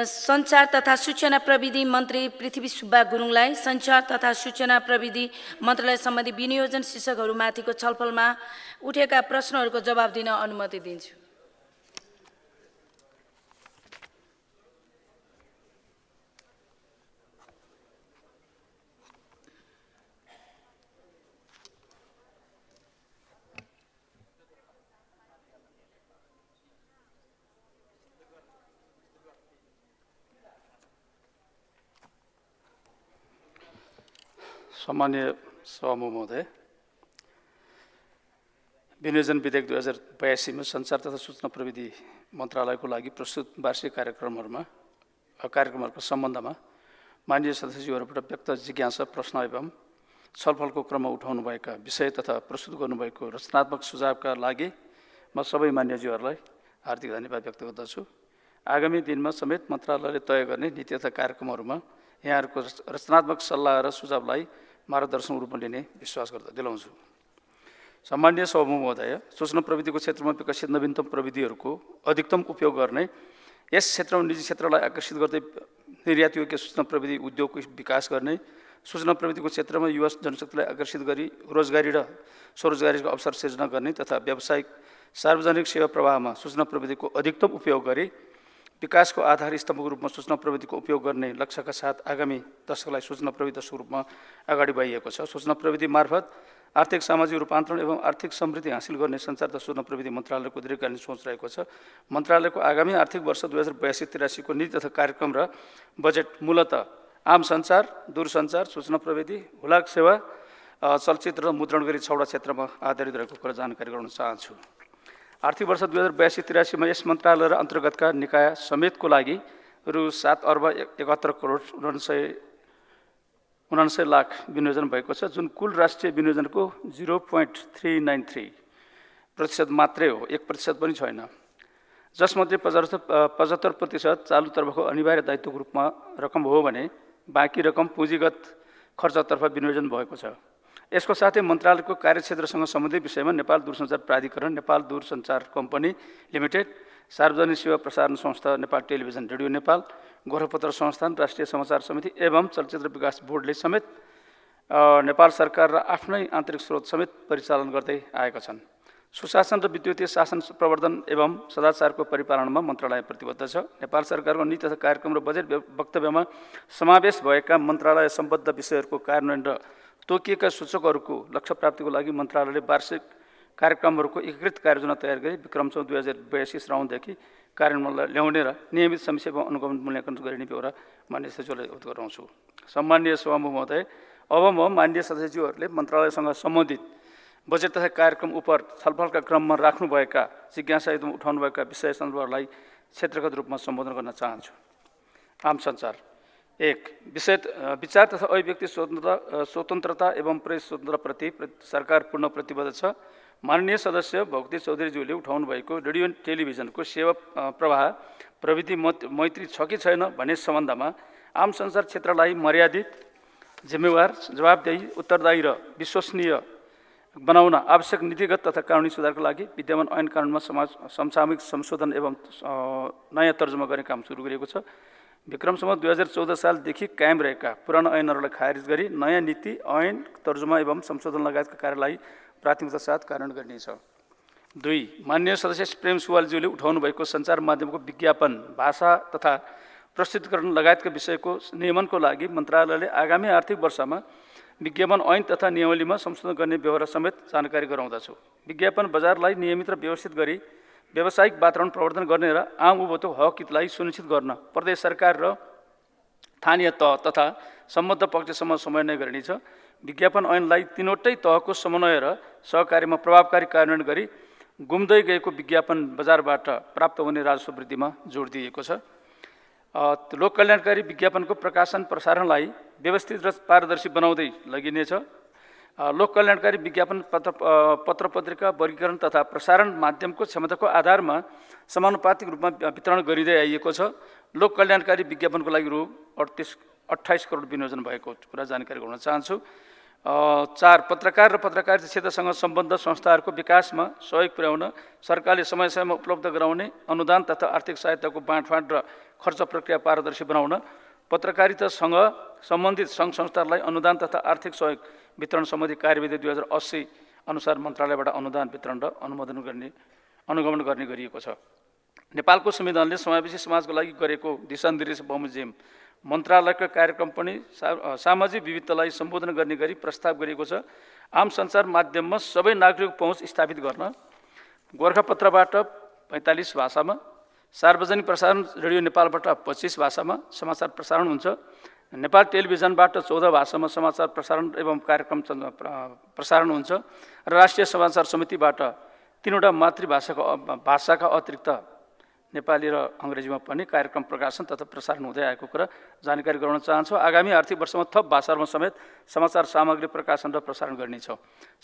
सञ्चार तथा सूचना प्रविधि मन्त्री पृथ्वी सुब्बा गुरुङलाई सञ्चार तथा सूचना प्रविधि मन्त्रालय सम्बन्धी विनियोजन शीर्षकहरूमाथिको छलफलमा उठेका प्रश्नहरूको जवाब दिन अनुमति दिन्छु। सम्माननीय सभामुख महोदय, विनियोजन विधेयक 2082 में सञ्चार तथा सूचना प्रविधि मन्त्रालयको लागि प्रस्तुत वार्षिक कार्यक्रमहरूको सम्बन्धमा माननीय सदस्यज्यूहरूबाट व्यक्त जिज्ञासा, प्रश्न एवं छलफलको क्रममा उठाउनुभएका विषय तथा प्रस्तुत गर्नुभएको रचनात्मक सुझावका लागि म सबै मान्यज्यूहरूलाई हार्दिक धन्यवाद व्यक्त गर्दछु। आगामी दिनमा समेत मन्त्रालयले तय गर्ने नीति तथा कार्यक्रमहरूमा यहाँहरूको रचनात्मक सल्लाह र सुझावलाई मार्गदर्शन रूपमा लिने विश्वास गर्दा दिलाउँछु। सम्माननीय सभामुख महोदय, सूचना प्रविधिको क्षेत्रमा विकसित नवीनतम प्रविधिहरूको अधिकतम उपयोग गर्ने, यस क्षेत्रमा निजी क्षेत्रलाई आकर्षित गर्दै निर्यातयोग्य सूचना प्रविधि उद्योगको विकास गर्ने, सूचना प्रविधिको क्षेत्रमा युवा जनशक्तिलाई आकर्षित गरी रोजगारी र स्वरोजगारीको अवसर सिर्जना गर्ने तथा व्यावसायिक सार्वजनिक सेवा प्रवाहमा सूचना प्रविधिको अधिकतम उपयोग गरी विकासको आधार स्तम्भको रूपमा सूचना प्रविधिको उपयोग गर्ने लक्ष्यका साथ आगामी दशकलाई सूचना प्रविधि दशकको रूपमा अगाडि बढाइएको छ। सूचना प्रविधि मार्फत आर्थिक सामाजिक रूपान्तरण एवं आर्थिक समृद्धि हासिल गर्ने सञ्चार तथा सूचना प्रविधि मन्त्रालयको दीर्घकालीन सोच रहेको छ। मन्त्रालयको आगामी आर्थिक वर्ष 2082-83 को नीति तथा कार्यक्रम र बजेट मूलतः आम सञ्चार, दूरसञ्चार, सूचना प्रविधि, हुलाक सेवा, चलचित्र र मुद्रण गरी 6वटा क्षेत्रमा आधारित रहेको कुरा जानकारी गराउन चाहन्छु। आर्थिक वर्ष 2082-83 में यस मन्त्रालय र अन्तर्गतका निकाय समेतको लागि रु 7 अर्ब 71 करोड 99 लाख विनियोजन भएको छ, जुन कुल राष्ट्रिय विनियोजनको 0.393% मात्रै हो, 1% पनि छैन। जसमध्ये 75% चालु तर्फको अनिवार्य दायित्वको रूपमा रकम हो भने बाँकी रकम पुँजीगत खर्चतर्फ विनियोजन भएको छ। यसको साथै मन्त्रालयको कार्यक्षेत्रसँग सम्बन्धित विषयमा नेपाल दूरसञ्चार प्राधिकरण, नेपाल दूरसञ्चार कम्पनी लिमिटेड, सार्वजनिक सेवा प्रसारण संस्था नेपाल टेलिभिजन रेडियो नेपाल, गोरखपत्र संस्थान, राष्ट्रिय समाचार समिति एवं चलचित्र विकास बोर्डले समेत नेपाल सरकार र आफ्नै आन्तरिक स्रोत समेत परिचालन गर्दै आएका छन्। सुशासन र विद्युतीय शासन प्रवर्धन एवं सदाचारको परिपालनमा मन्त्रालय प्रतिबद्ध छ। नेपाल सरकारको नीति तथा कार्यक्रम र बजेट वक्तव्यमा समावेश भएका मन्त्रालय सम्बद्ध विषयहरूको कार्यान्वयन र तोकिएका सूचकहरूको लक्ष्य प्राप्तिको लागि मन्त्रालयले वार्षिक कार्यक्रमहरूको एकीकृत कार्ययोजना तयार गरी विक्रम 2082 श्रावणदेखि कार्यान्वयनमा ल्याउने र नियमित समीक्षा एवं अनुगमन मूल्याङ्कन गरिने बेहोरा मान्य सचिवलाई अवगत गराउँछु। सम्माननीय सभामुख महोदय, अब म मान्य सदस्यज्यूहरूले मन्त्रालयसँग सम्बन्धित बजेट तथा कार्यक्रम उप छलफलका क्रममा राख्नुभएका जिज्ञासा एवं उठाउनुभएका विषय सन्दर्भहरूलाई क्षेत्रगत रूपमा सम्बोधन गर्न चाहन्छु। आम सञ्चार 1. विचार तथा अभिव्यक्ति स्वतन्त्रता एवं प्रेस स्वतन्त्रताप्रति सरकार पूर्ण प्रतिबद्ध छ। माननीय सदस्य भक्ति चौधरीज्यूले उठाउनु भएको रेडियो टेलिभिजनको सेवा प्रवाह प्रविधि मैत्री छ कि छैन भन्ने सम्बन्धमा आम सञ्चार क्षेत्रलाई मर्यादित, जिम्मेवार, जवाबदेही, उत्तरदायी र विश्वसनीय बनाउन आवश्यक नीतिगत तथा कानुनी सुधारका लागि विद्यमान ऐन कानुनमा समसामयिक संशोधन एवं नयाँ तर्जुमा गर्ने काम सुरु गरिएको छ। विक्रमसम्म 2014 सालदेखि कायम रहेका पुराना ऐनहरूलाई खारिज गरी नयाँ नीति, ऐन, तर्जुमा एवं संशोधन लगायतका कार्यलाई प्राथमिकता साथ कार्यान्वयन गरिनेछ। 2. माननीय सदस्य प्रेम सुवालज्यूले उठाउनु भएको सञ्चार माध्यमको विज्ञापन, भाषा तथा प्रस्तुतिकरण लगायतका विषयको नियमनको लागि मन्त्रालयले आगामी आर्थिक वर्षमा विज्ञापन ऐन तथा नियमावलीमा संशोधन गर्ने बेहोरा समेत जानकारी गराउँदछु। विज्ञापन बजारलाई नियमित र व्यवस्थित गरी व्यावसायिक वातावरण प्रवर्धन गर्ने र आम उपभोक्ताको हक हितलाई सुनिश्चित गर्न प्रदेश सरकार र स्थानीय तह तथा सम्बद्ध पक्षसम्म समन्वय गरिनेछ। विज्ञापन ऐनलाई तीनवटै तहको समन्वय र सहकार्यमा प्रभावकारी कार्यान्वयन गरी गुम्दै गएको विज्ञापन बजारबाट प्राप्त हुने राजस्व वृद्धिमा जोड दिएको छ। लोक कल्याणकारी विज्ञापनको प्रकाशन प्रसारणलाई व्यवस्थित र पारदर्शी बनाउँदै लगिनेछ। लोक कल्याणकारी विज्ञापन पत्र पत्रिका वर्गीकरण तथा प्रसारण माध्यमको क्षमताको आधारमा समानुपातिक रूपमा वितरण गरिँदै आइएको छ। लोक कल्याणकारी विज्ञापनको लागि रु 28 करोड विनियोजन भएको कुरा जानकारी गराउन चाहन्छु। 4 पत्रकार र पत्रकारिता क्षेत्रसँग सम्बद्ध संस्थाहरूको विकासमा सहयोग पुर्याउन सरकारले समय समयमा उपलब्ध गराउने अनुदान तथा आर्थिक सहायताको बाँडफाँड र खर्च प्रक्रिया पारदर्शी बनाउन पत्रकारितासँग सम्बन्धित सङ्घ संस्थाहरूलाई अनुदान तथा आर्थिक सहयोग वितरण सम्बन्धी कार्यविधि 2080 अनुसार मन्त्रालयबाट अनुदान वितरण र अनुगमन गर्ने गरिएको छ। नेपालको संविधानले समावेशी समाजको लागि गरेको दिशानिर्देश बमोजिम मन्त्रालयका कार्यक्रम पनि सामाजिक विविधतालाई सम्बोधन गर्ने गरी प्रस्ताव गरिएको छ। आम सञ्चार माध्यममा सबै नागरिक पहुँच स्थापित गर्न गोरखापत्रबाट 45 भाषामा, सार्वजनिक प्रसारण रेडियो नेपालबाट 25 भाषामा समाचार प्रसारण हुन्छ। नेपाल टेलिभिजनबाट 14 भाषामा समाचार प्रसारण एवं कार्यक्रम प्रसारण हुन्छ र राष्ट्रिय समाचार समितिबाट 3वटा मातृभाषाका अतिरिक्त नेपाली र अङ्ग्रेजीमा पनि कार्यक्रम प्रकाशन तथा प्रसारण हुँदै आएको कुरा जानकारी गराउन चाहन्छु। आगामी आर्थिक वर्षमा थप भाषाहरूमा समेत समाचार सामग्री प्रकाशन र प्रसारण गर्नेछ।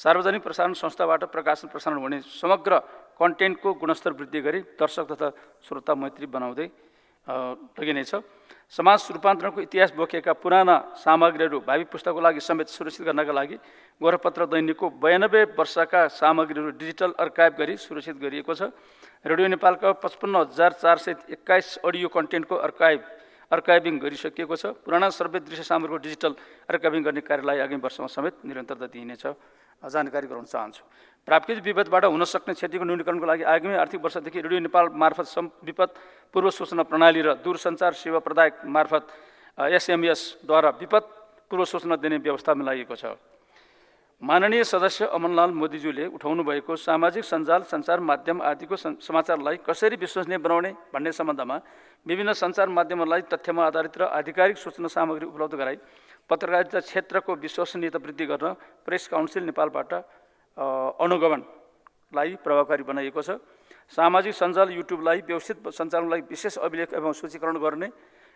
सार्वजनिक प्रसारण संस्थाबाट प्रकाशन प्रसारण हुने समग्र कन्टेन्टको गुणस्तर वृद्धि गरी दर्शक तथा श्रोता मैत्री बनाउँदै लगिनेछ। समाज रूपान्तरणको इतिहास बोकेका पुराना सामग्रीहरू भावी पुस्ताको लागि समेत सुरक्षित गर्नका लागि गोरखापत्र दैनिकको 92 वर्षका सामग्रीहरू डिजिटल अर्काइभ गरी सुरक्षित गरिएको छ। रेडियो नेपालका 55,421 अडियो कन्टेन्टको अर्काइभिङ गरिसकिएको छ। पुराना सर्वे दृश्य सामग्रीको डिजिटल अर्काइभिङ गर्ने कार्यलाई आगामी वर्षमा समेत निरन्तरता दिइनेछ। जानकारी गराउन चाहन्छु। प्राकृतिक विपदबाट हुन सक्ने क्षतिको न्यूनीकरणको लागि आगामी आर्थिक वर्षदेखि रेडियो नेपाल मार्फत विपद पूर्व सूचना प्रणाली र दूरसञ्चार सेवा प्रदायक मार्फत SMS द्वारा विपद पूर्व सूचना दिने व्यवस्था मिलाइएको छ। माननीय सदस्य अमनलाल मोदीज्यूले उठाउनु भएको सामाजिक सञ्जाल सञ्चार माध्यम आदिको समाचारलाई कसरी विश्वसनीय बनाउने भन्ने सम्बन्धमा विभिन्न सञ्चार माध्यमहरूलाई तथ्यमा आधारित र आधिकारिक सूचना सामग्री उपलब्ध गराई पत्रकारिता क्षेत्रको विश्वसनीयता वृद्धि गर्न प्रेस काउन्सिल नेपालबाट अनुगमनलाई प्रभावकारी बनाइएको छ। सामाजिक सञ्जाल युट्युबलाई व्यवस्थित सञ्चालनलाई विशेष अभिलेख एवं सूचीकरण गर्ने,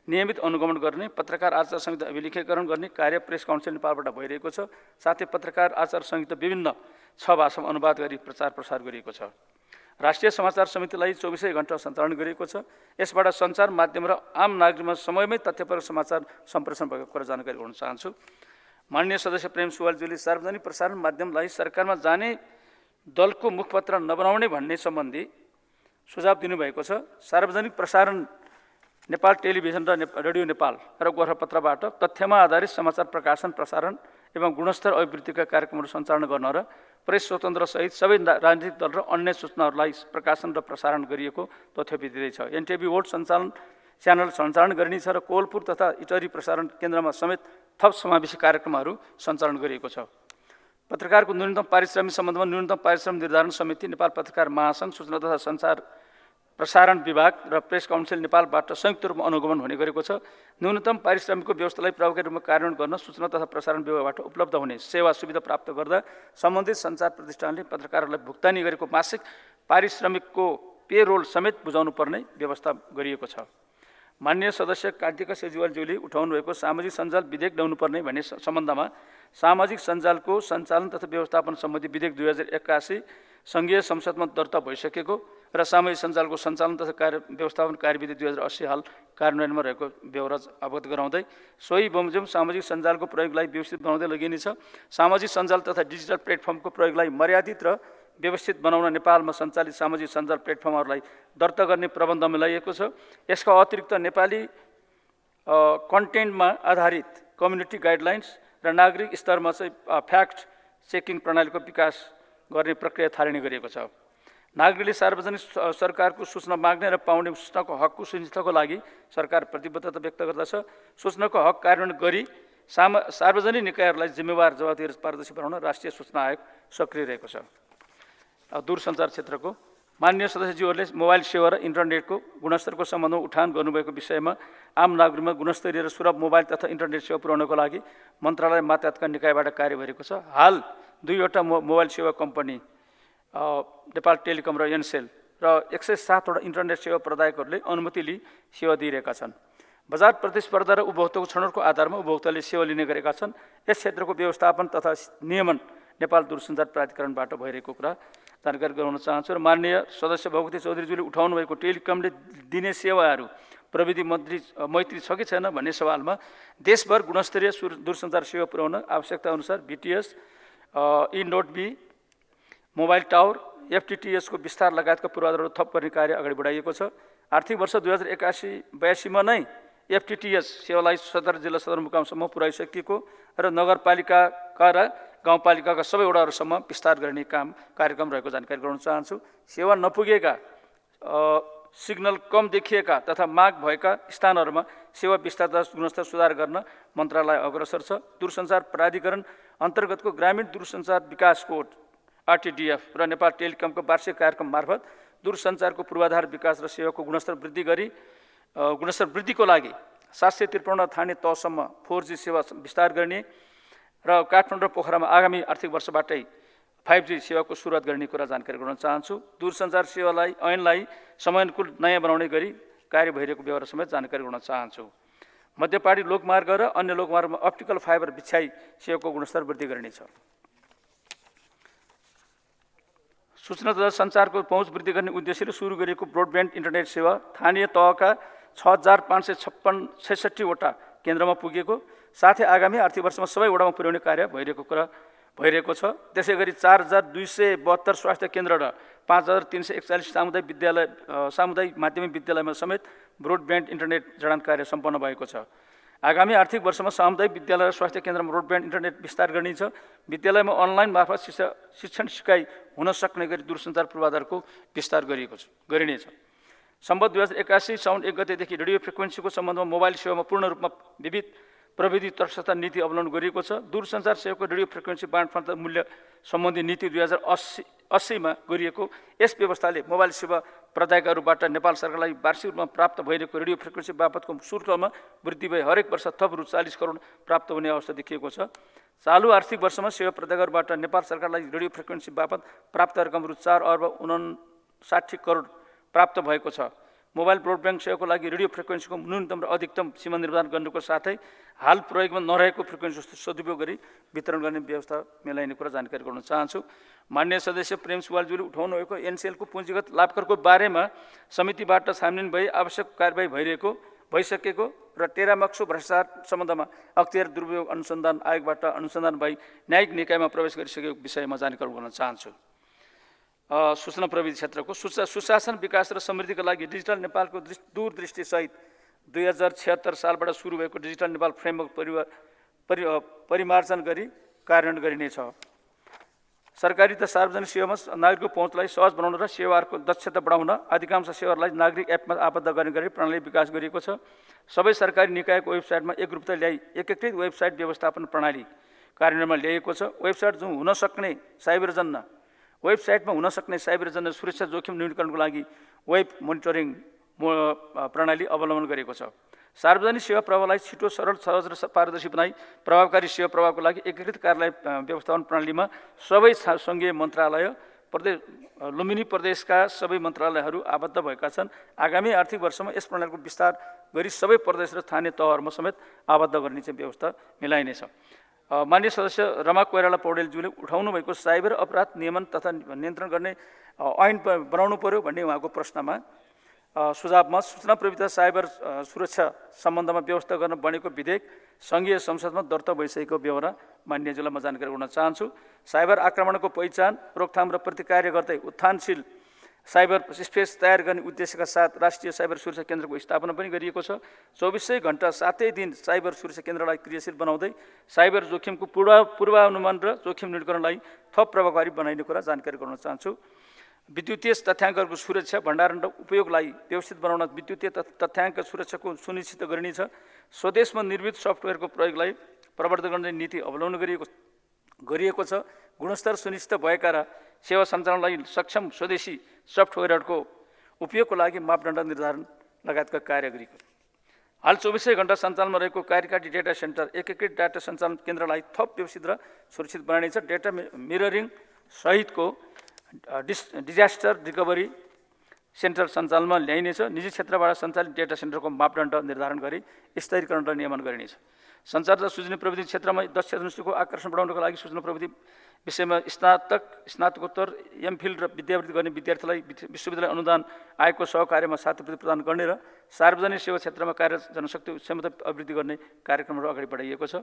नियमित अनुगमन गर्ने, पत्रकार आचार संहिता अभिलेखीकरण गर्ने कार्य प्रेस काउन्सिल नेपालबाट भइरहेको छ। साथै पत्रकार आचार संहिता विभिन्न 6 भाषामा अनुवाद गरी प्रचार प्रसार गरिएको छ। राष्ट्रिय समाचार समितिलाई 24 घण्टा सञ्चालन गरिएको छ। यसबाट सञ्चार माध्यम र आम नागरिकमा समयमै तथ्यपरक समाचार सम्प्रेषण भएको कुरा जानकारी गराउन चाहन्छु। माननीय सदस्य प्रेम सुवालज्यूले सार्वजनिक प्रसारण माध्यमलाई सरकारमा जाने दलको मुखपत्र नबनाउने भन्ने सम्बन्धी सुझाव दिनुभएको छ। सार्वजनिक प्रसारण नेपाल टेलिभिजन र रेडियो नेपाल र गोरखापत्रबाट तथ्यमा आधारित समाचार प्रकाशन प्रसारण एवं गुणस्तर अभिवृद्धिका कार्यक्रमहरू सञ्चालन गर्न र प्रेस स्वतन्त्र सहित सबै राजनीतिक दल र अन्य सूचनाहरूलाई प्रकाशन र प्रसारण गरिएको तथ्य दिँदैछ। NTV वोल्ड च्यानल सञ्चालन गरिनेछ र कोलपुर तथा इटरी प्रसारण केन्द्रमा समेत थप समावेशी कार्यक्रमहरू सञ्चालन गरिएको छ। पत्रकारको न्यूनतम पारिश्रमिक सम्बन्धमा न्यूनतम पारिश्रमिक निर्धारण समिति, नेपाल पत्रकार महासङ्घ, सूचना तथा सञ्चार प्रसारण विभाग र प्रेस काउन्सिल नेपालबाट संयुक्त रूपमा अनुगमन हुने गरेको छ। न्यूनतम पारिश्रमिकको व्यवस्थालाई प्रभावकारी रूपमा कार्यान्वयन गर्न सूचना तथा प्रसारण विभागबाट उपलब्ध हुने सेवा सुविधा प्राप्त गर्दा सम्बन्धित सञ्चार प्रतिष्ठानले पत्रकारहरूलाई भुक्तानी गरेको मासिक पारिश्रमिकको पेरोल समेत बुझाउनु पर्ने व्यवस्था गरिएको छ। माननीय सदस्य कान्तिका सेजुवालज्यूले उठाउनु भएको सामाजिक सञ्जाल विधेयक ल्याउनुपर्ने भन्ने सम्बन्धमा सामाजिक सञ्जालको सञ्चालन तथा व्यवस्थापन सम्बन्धी विधेयक 2081 सङ्घीय संसदमा दर्ता भइसकेको र सामाजिक सञ्जालको सञ्चालन तथा व्यवस्थापन कार्यविधि 2080 हाल कार्यान्वयनमा रहेको ब्यौरा अवगत गराउँदै सोही बमोजिम सामाजिक सञ्जालको प्रयोगलाई व्यवस्थित बनाउँदै लगिनेछ। सामाजिक सञ्जाल तथा डिजिटल प्लेटफर्मको प्रयोगलाई मर्यादित र व्यवस्थित बनाउन नेपालमा सञ्चालित सामाजिक सञ्जाल प्लेटफर्महरूलाई दर्ता गर्ने प्रबन्ध मिलाइएको छ। यसका अतिरिक्त नेपाली कन्टेन्टमा आधारित कम्युनिटी गाइडलाइन्स र नागरिक स्तरमा चाहिँ फ्याक्ट चेकिङ प्रणालीको विकास गर्ने प्रक्रिया थालनी गरिएको छ। नागरिकले सार्वजनिक सरकारको सूचना माग्ने र पाउने सूचनाको हकको सुनिश्चितताको लागि सरकार प्रतिबद्धता व्यक्त गर्दछ। सूचनाको हक कार्यान्वयन गरी सार्वजनिक निकायहरूलाई जिम्मेवार जवाबदेही पारदर्शी बनाउन राष्ट्रिय सूचना आयोग सक्रिय रहेको छ। दूरसञ्चार क्षेत्रको माननीय सदस्यज्यूहरूले मोबाइल सेवा र इन्टरनेटको गुणस्तरको सम्बन्धमा उठान गर्नुभएको विषयमा आम नागरिकमा गुणस्तरीय र सुलभ मोबाइल तथा इन्टरनेट सेवा पुर्याउनको लागि मन्त्रालय मातहतका निकायबाट कार्य भएको छ। हाल 2वटा मोबाइल सेवा कम्पनी नेपाल टेलिकम र एनसेल र 107वटा इन्टरनेट सेवा प्रदायकहरूले अनुमति लिई सेवा दिइरहेका छन्। बजार प्रतिस्पर्धा र उपभोक्ताको छनौटको आधारमा उपभोक्ताले सेवा लिने गरेका छन्। यस क्षेत्रको व्यवस्थापन तथा नियमन नेपाल दूरसञ्चार प्राधिकरणबाट भइरहेको कुरा जानकारी गराउन चाहन्छु। र माननीय सदस्य भगवती चौधरीज्यूले उठाउनु भएको टेलिकमले दिने सेवाहरू प्रविधि मैत्री छ कि छैन भन्ने सवालमा देशभर गुणस्तरीय दूरसञ्चार सेवा पुर्याउन आवश्यकता अनुसार BTS, E-Node B, mobile tower, FTTH को विस्तार लगायतका पूर्वाधारहरू थप गर्ने कार्य अगाडि बढाइएको छ। आर्थिक वर्ष 2081-82 मा नै FTTH सेवालाई सदर जिल्ला सदरमुकामसम्म पुर्याइसकिएको र नगरपालिकाका र गाउँपालिकाका सबै वडाहरूसम्म विस्तार गर्ने कार्यक्रम रहेको जानकारी गराउन चाहन्छु। सेवा नपुगेका सिग्नल कम देखिएका तथा माग भएका स्थानहरूमा सेवा विस्तार तथा गुणस्तर सुधार गर्न मन्त्रालय अग्रसर छ। दूरसञ्चार प्राधिकरण अन्तर्गतको ग्रामीण दूरसञ्चार विकास कोड RTDF र नेपाल टेलिकमको वार्षिक कार्यक्रम मार्फत दूरसञ्चारको पूर्वाधार विकास र सेवाको गुणस्तर वृद्धिको लागि 753 थाने तहसम्म 4G सेवा विस्तार गर्ने र काठमाडौँ र पोखरामा आगामी आर्थिक वर्षबाटै 5G सेवाको सुरुवात गर्ने कुरा जानकारी गराउन चाहन्छु। दूरसञ्चार सेवालाई ऐनलाई समयानुकूल नयाँ बनाउने गरी कार्य भइरहेको व्यवहार समेत जानकारी गराउन चाहन्छु। मध्यपाडी लोकमार्ग र अन्य लोकमार्गमा अप्टिकल फाइबर बिछ्याई सेवाको गुणस्तर वृद्धि गरिनेछ। सूचना तथा सञ्चारको पहुँच वृद्धि गर्ने उद्देश्यले सुरु गरिएको ब्रोडब्यान्ड इन्टरनेट सेवा स्थानीय तहका 6566 वटा केन्द्रमा पुगेको साथै आगामी आर्थिक वर्षमा सबै वडामा पुर्याउने कार्य भइरहेको छ। त्यसैगरी 4272 स्वास्थ्य केन्द्र र 5341 सामुदायिक माध्यमिक विद्यालयमा समेत ब्रोडब्यान्ड इन्टरनेट जडान कार्य सम्पन्न भएको छ। आगामी आर्थिक वर्षमा सामुदायिक विद्यालय र स्वास्थ्य केन्द्रमा ब्रोडब्यान्ड इन्टरनेट विस्तार गरिनेछ। विद्यालयमा अनलाइन मार्फत शिक्षण सिकाइ हुन सक्ने गरी दूरसञ्चार पूर्वाधारको विस्तार गरिनेछ। सम्बद्ध 2081 साउन 1 गतेदेखि रेडियो फ्रिक्वेन्सीको सम्बन्धमा मोबाइल सेवामा पूर्ण रूपमा विविध प्रविधि तटस्थता नीति अवलम्बन गरिएको छ। दूरसञ्चार सेवाको रेडियो फ्रिक्वेन्सी बाँडफाँड मूल्य सम्बन्धी नीति 2080 मा गरिएको यस व्यवस्थाले मोबाइल सेवा प्रदायकहरूबाट नेपाल सरकारलाई वार्षिक रूपमा प्राप्त भइरहेको रेडियो फ्रिक्वेन्सी बापतको शुल्कमा वृद्धि भई हरेक वर्ष थप रु 40 करोड प्राप्त हुने अवस्था देखिएको छ। चालु आर्थिक वर्षमा सेवा प्रदायकहरूबाट नेपाल सरकारलाई रेडियो फ्रिक्वेन्सी बापत प्राप्त रकम रु 4 अर्ब 59 करोड प्राप्त भएको छ। मोबाइल ब्रोडब्यान्ड सेवाको लागि रेडियो फ्रिक्वेन्सीको न्यूनतम र अधिकतम सीमा निर्धारण गर्नुको साथै हाल प्रयोगमा नरहेको फ्रिक्वेन्सी सदुपयोग गरी वितरण गर्ने व्यवस्था मिलाइने कुरा जानकारी गराउन चाहन्छु। माननीय सदस्य प्रेम सुवालज्यूले उठाउनु भएको NCL को पुँजीगत लाभकरको बारेमा समितिबाट छानबिन भई आवश्यक कारबाही भइसकेको र टेरामक्सो भ्रष्टाचार सम्बन्धमा अख्तियार दुरुपयोग अनुसन्धान आयोगबाट अनुसन्धान भई न्यायिक निकायमा प्रवेश गरिसकेको विषयमा जानकारी गराउन चाहन्छु। सूचना प्रविधि क्षेत्रको सुशासन विकास र समृद्धिका लागि डिजिटल नेपालको दूरदृष्टिसहित 2076 सालबाट सुरु भएको डिजिटल नेपाल फ्रेमवर्क परिमार्जन गरी कार्यान्वयन गरिनेछ। सरकारी तथा सार्वजनिक सेवामा नागरिकको पहुँचलाई सहज बनाउन र सेवाहरूको दक्षता बढाउन अधिकांश सेवाहरूलाई नागरिक एपमा आबद्ध गर्ने गरी प्रणाली विकास गरिएको छ। सबै सरकारी निकायको वेबसाइटमा एकरूपता ल्याई एकीकृत वेबसाइट व्यवस्थापन प्रणाली कार्यान्वयनमा ल्याइएको छ। वेबसाइटमा हुन सक्ने साइबरजन्य सुरक्षा जोखिम न्यूनीकरणको लागि वेब मोनिटरिङ प्रणाली अवलम्बन गरेको छ। सार्वजनिक सेवा प्रवाहलाई छिटो सरल सहज र पारदर्शी बनाई प्रभावकारी सेवा प्रवाहको लागि एकीकृत कार्यालय व्यवस्थापन प्रणालीमा सबै सङ्घीय मन्त्रालय लुम्बिनी प्रदेशका सबै मन्त्रालयहरू आबद्ध भएका छन्। आगामी आर्थिक वर्षमा यस प्रणालीको विस्तार गरी सबै प्रदेश र स्थानीय तहहरूमा समेत आबद्ध गर्ने चाहिँ व्यवस्था मिलाइनेछ। माननीय सदस्य रमा कोइराला पौडेलज्यूले उठाउनु भएको साइबर अपराध नियमन तथा नियन्त्रण गर्ने ऐन बनाउनु पर्यो भन्ने उहाँको प्रश्नमा सुझावमा सूचना प्रविधि साइबर सुरक्षा सम्बन्धमा व्यवस्था गर्न बनेको विधेयक सङ्घीय संसदमा दर्ता भइसकेको व्यवहार माननीयज्यूलाई म जानकारी गराउन चाहन्छु। साइबर आक्रमणको पहिचान रोकथाम र प्रतिकार्य गर्दै उत्थानशील साइबर स्पेस तयार गर्ने उद्देश्यका साथ राष्ट्रिय साइबर सुरक्षा केन्द्रको स्थापना पनि गरिएको छ। 24 घण्टा 7 दिन साइबर सुरक्षा केन्द्रलाई क्रियाशील बनाउँदै साइबर जोखिमको पूर्वानुमान र जोखिम न्यूनीकरणलाई थप प्रभावकारी बनाइने कुरा जानकारी गराउन चाहन्छु। विद्युतीय तथ्याङ्कहरूको सुरक्षा भण्डारण र उपयोगलाई व्यवस्थित बनाउन विद्युतीय तथ्याङ्क सुरक्षाको सुनिश्चित गरिनेछ। स्वदेशमा निर्मित सफ्टवेयरको प्रयोगलाई प्रवर्धन गर्ने नीति अवलम्बन गरिएको छ। गुणस्तर सुनिश्चित भएका र सेवा सञ्चालनलाई सक्षम स्वदेशी सफ्टवेयरहरूको उपयोगको लागि मापदण्ड निर्धारण लगायतका कार्य गरिएको। हाल 24 घण्टा सञ्चालनमा रहेको कार्यकारी डेटा सेन्टर एकीकृत डाटा सञ्चालन केन्द्रलाई थप व्यवस्थित र सुरक्षित बनाइनेछ। डेटा मिररिङ सहितको डिजास्टर रिकभरी सेन्टर सञ्चालनमा ल्याइनेछ। निजी क्षेत्रबाट सञ्चालित डेटा सेन्टरको मापदण्ड निर्धारण गरी स्तरीकरण र नियमन गरिनेछ। सञ्चार तथा सूचना प्रविधि क्षेत्रमा दक्ष दृष्टिको आकर्षण बढाउनको लागि सूचना प्रविधि विषयमा स्नातकोत्तर एमफिल र विद्यावृत्ति गर्ने विद्यार्थीलाई विश्वविद्यालय अनुदान आयोगको सहकार्यमा छात्रवृत्ति प्रदान गर्ने र सार्वजनिक सेवा क्षेत्रमा कार्यरत जनशक्ति क्षमता अभिवृद्धि गर्ने कार्यक्रमहरू अगाडि बढाइएको छ।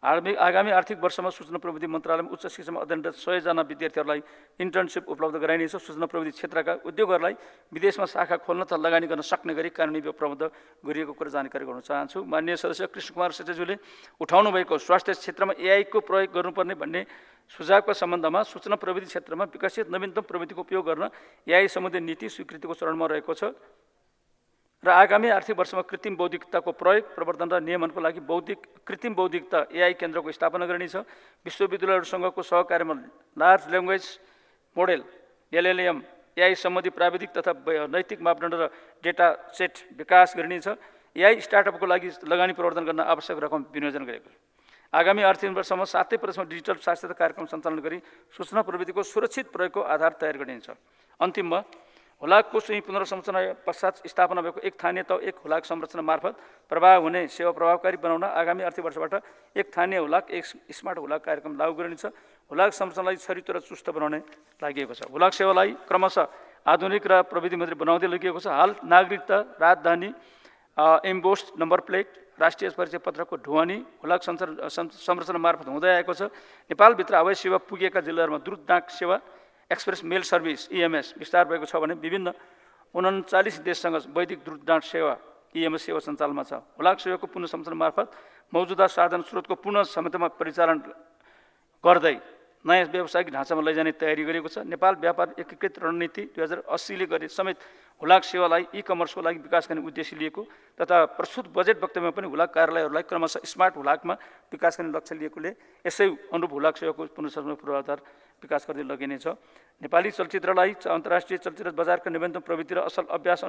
आगामी आर्थिक वर्षमा सूचना प्रविधि मन्त्रालयमा उच्च शिक्षामा अध्ययनरत 100 जना विद्यार्थीहरूलाई इन्टर्नसिप उपलब्ध गराइनेछ। सूचना प्रविधि क्षेत्रका उद्योगहरूलाई विदेशमा शाखा खोल्न तथा लगानी गर्न सक्ने गरी कानुनी प्रबन्ध गरिएको कुरा जानकारी गराउन चाहन्छु। माननीय सदस्य कृष्ण कुमार श्रेष्ठज्यूले उठाउनु भएको स्वास्थ्य क्षेत्रमा एआई को प्रयोग गर्नुपर्ने भन्ने सुझावका सम्बन्धमा सूचना प्रविधि क्षेत्रमा विकसित नवीनतम प्रविधिको उपयोग गर्न एआई सम्बन्धी नीति स्वीकृतिको चरणमा रहेको छ र आगामी आर्थिक वर्षमा कृत्रिम बौद्धिकताको प्रयोग प्रवर्धन र नियमनको लागि कृत्रिम बौद्धिकता एआई केन्द्रको स्थापना गरिनेछ। विश्वविद्यालयहरूसँगको सहकार्यमा large language model LLM AI सम्बन्धी प्राविधिक तथा नैतिक मापदण्ड र डेटा सेट विकास गरिनेछ। एआई स्टार्टअपको लागि लगानी प्रवर्धन गर्न आवश्यक रकम विनियोजन गरेको छ। आगामी आर्थिक वर्षमा 7% डिजिटल साक्षरता कार्यक्रम सञ्चालन गरी सूचना प्रविधिको सुरक्षित प्रयोगको आधार तयार गरिनेछ। अन्तिममा हुलाकको सुई पुनर्संरचना पश्चात स्थापना भएको एक थानीय तह एक हुलाक संरचना मार्फत प्रभाव हुने सेवा प्रभावकारी बनाउन आगामी आर्थिक वर्षबाट एक थानीय हुलाक एक स्मार्ट हुलाक कार्यक्रम लागू गरिनेछ। हुलाक संरचनालाई छरितो र चुस्त बनाउने लागि छ। हुलाक सेवालाई क्रमशः आधुनिक र प्रविधिमन्त्री बनाउँदै लगिएको छ। हाल नागरिकता, राजधानी, एम्बोस्ड नम्बर प्लेट, राष्ट्रिय परिचय पत्रको ढुवानी हुलाक संरचना मार्फत हुँदै आएको छ। नेपालभित्र हवाई सेवा पुगेका जिल्लाहरूमा द्रुत डाक सेवा एक्सप्रेस मेल सर्भिस EMS विस्तार भएको छ भने विभिन्न 39 देशसँग वैदिक द्रुत डाक सेवा EMS सेवा सञ्चालनमा छ। हुलाक सेवाको पुनः संरचना मार्फत मौजुदा साधन स्रोतको पुनः क्षमतामा परिचालन गर्दै नयाँ व्यावसायिक ढाँचामा लैजाने तयारी गरेको छ। नेपाल व्यापार एकीकृत रणनीति 2080ले गरी समेत हुलाक सेवालाई ई-कमर्सको लागि विकास गर्ने उद्देश्य लिएको तथा प्रस्तुत बजेट वक्तव्यमा पनि हुलाक कार्यालयहरूलाई क्रमशः स्मार्ट हुलाकमा विकास गर्ने लक्ष्य लिएकोले यसै अनुरूप हुलाक सेवाको पुनर्संरचना पूर्वाधार विकास गर्दै लगिनेछ। नेपाली चलचित्रलाई अन्तर्राष्ट्रिय चलचित्र बजारका नवीनतम प्रवृत्ति र असल अभ्यास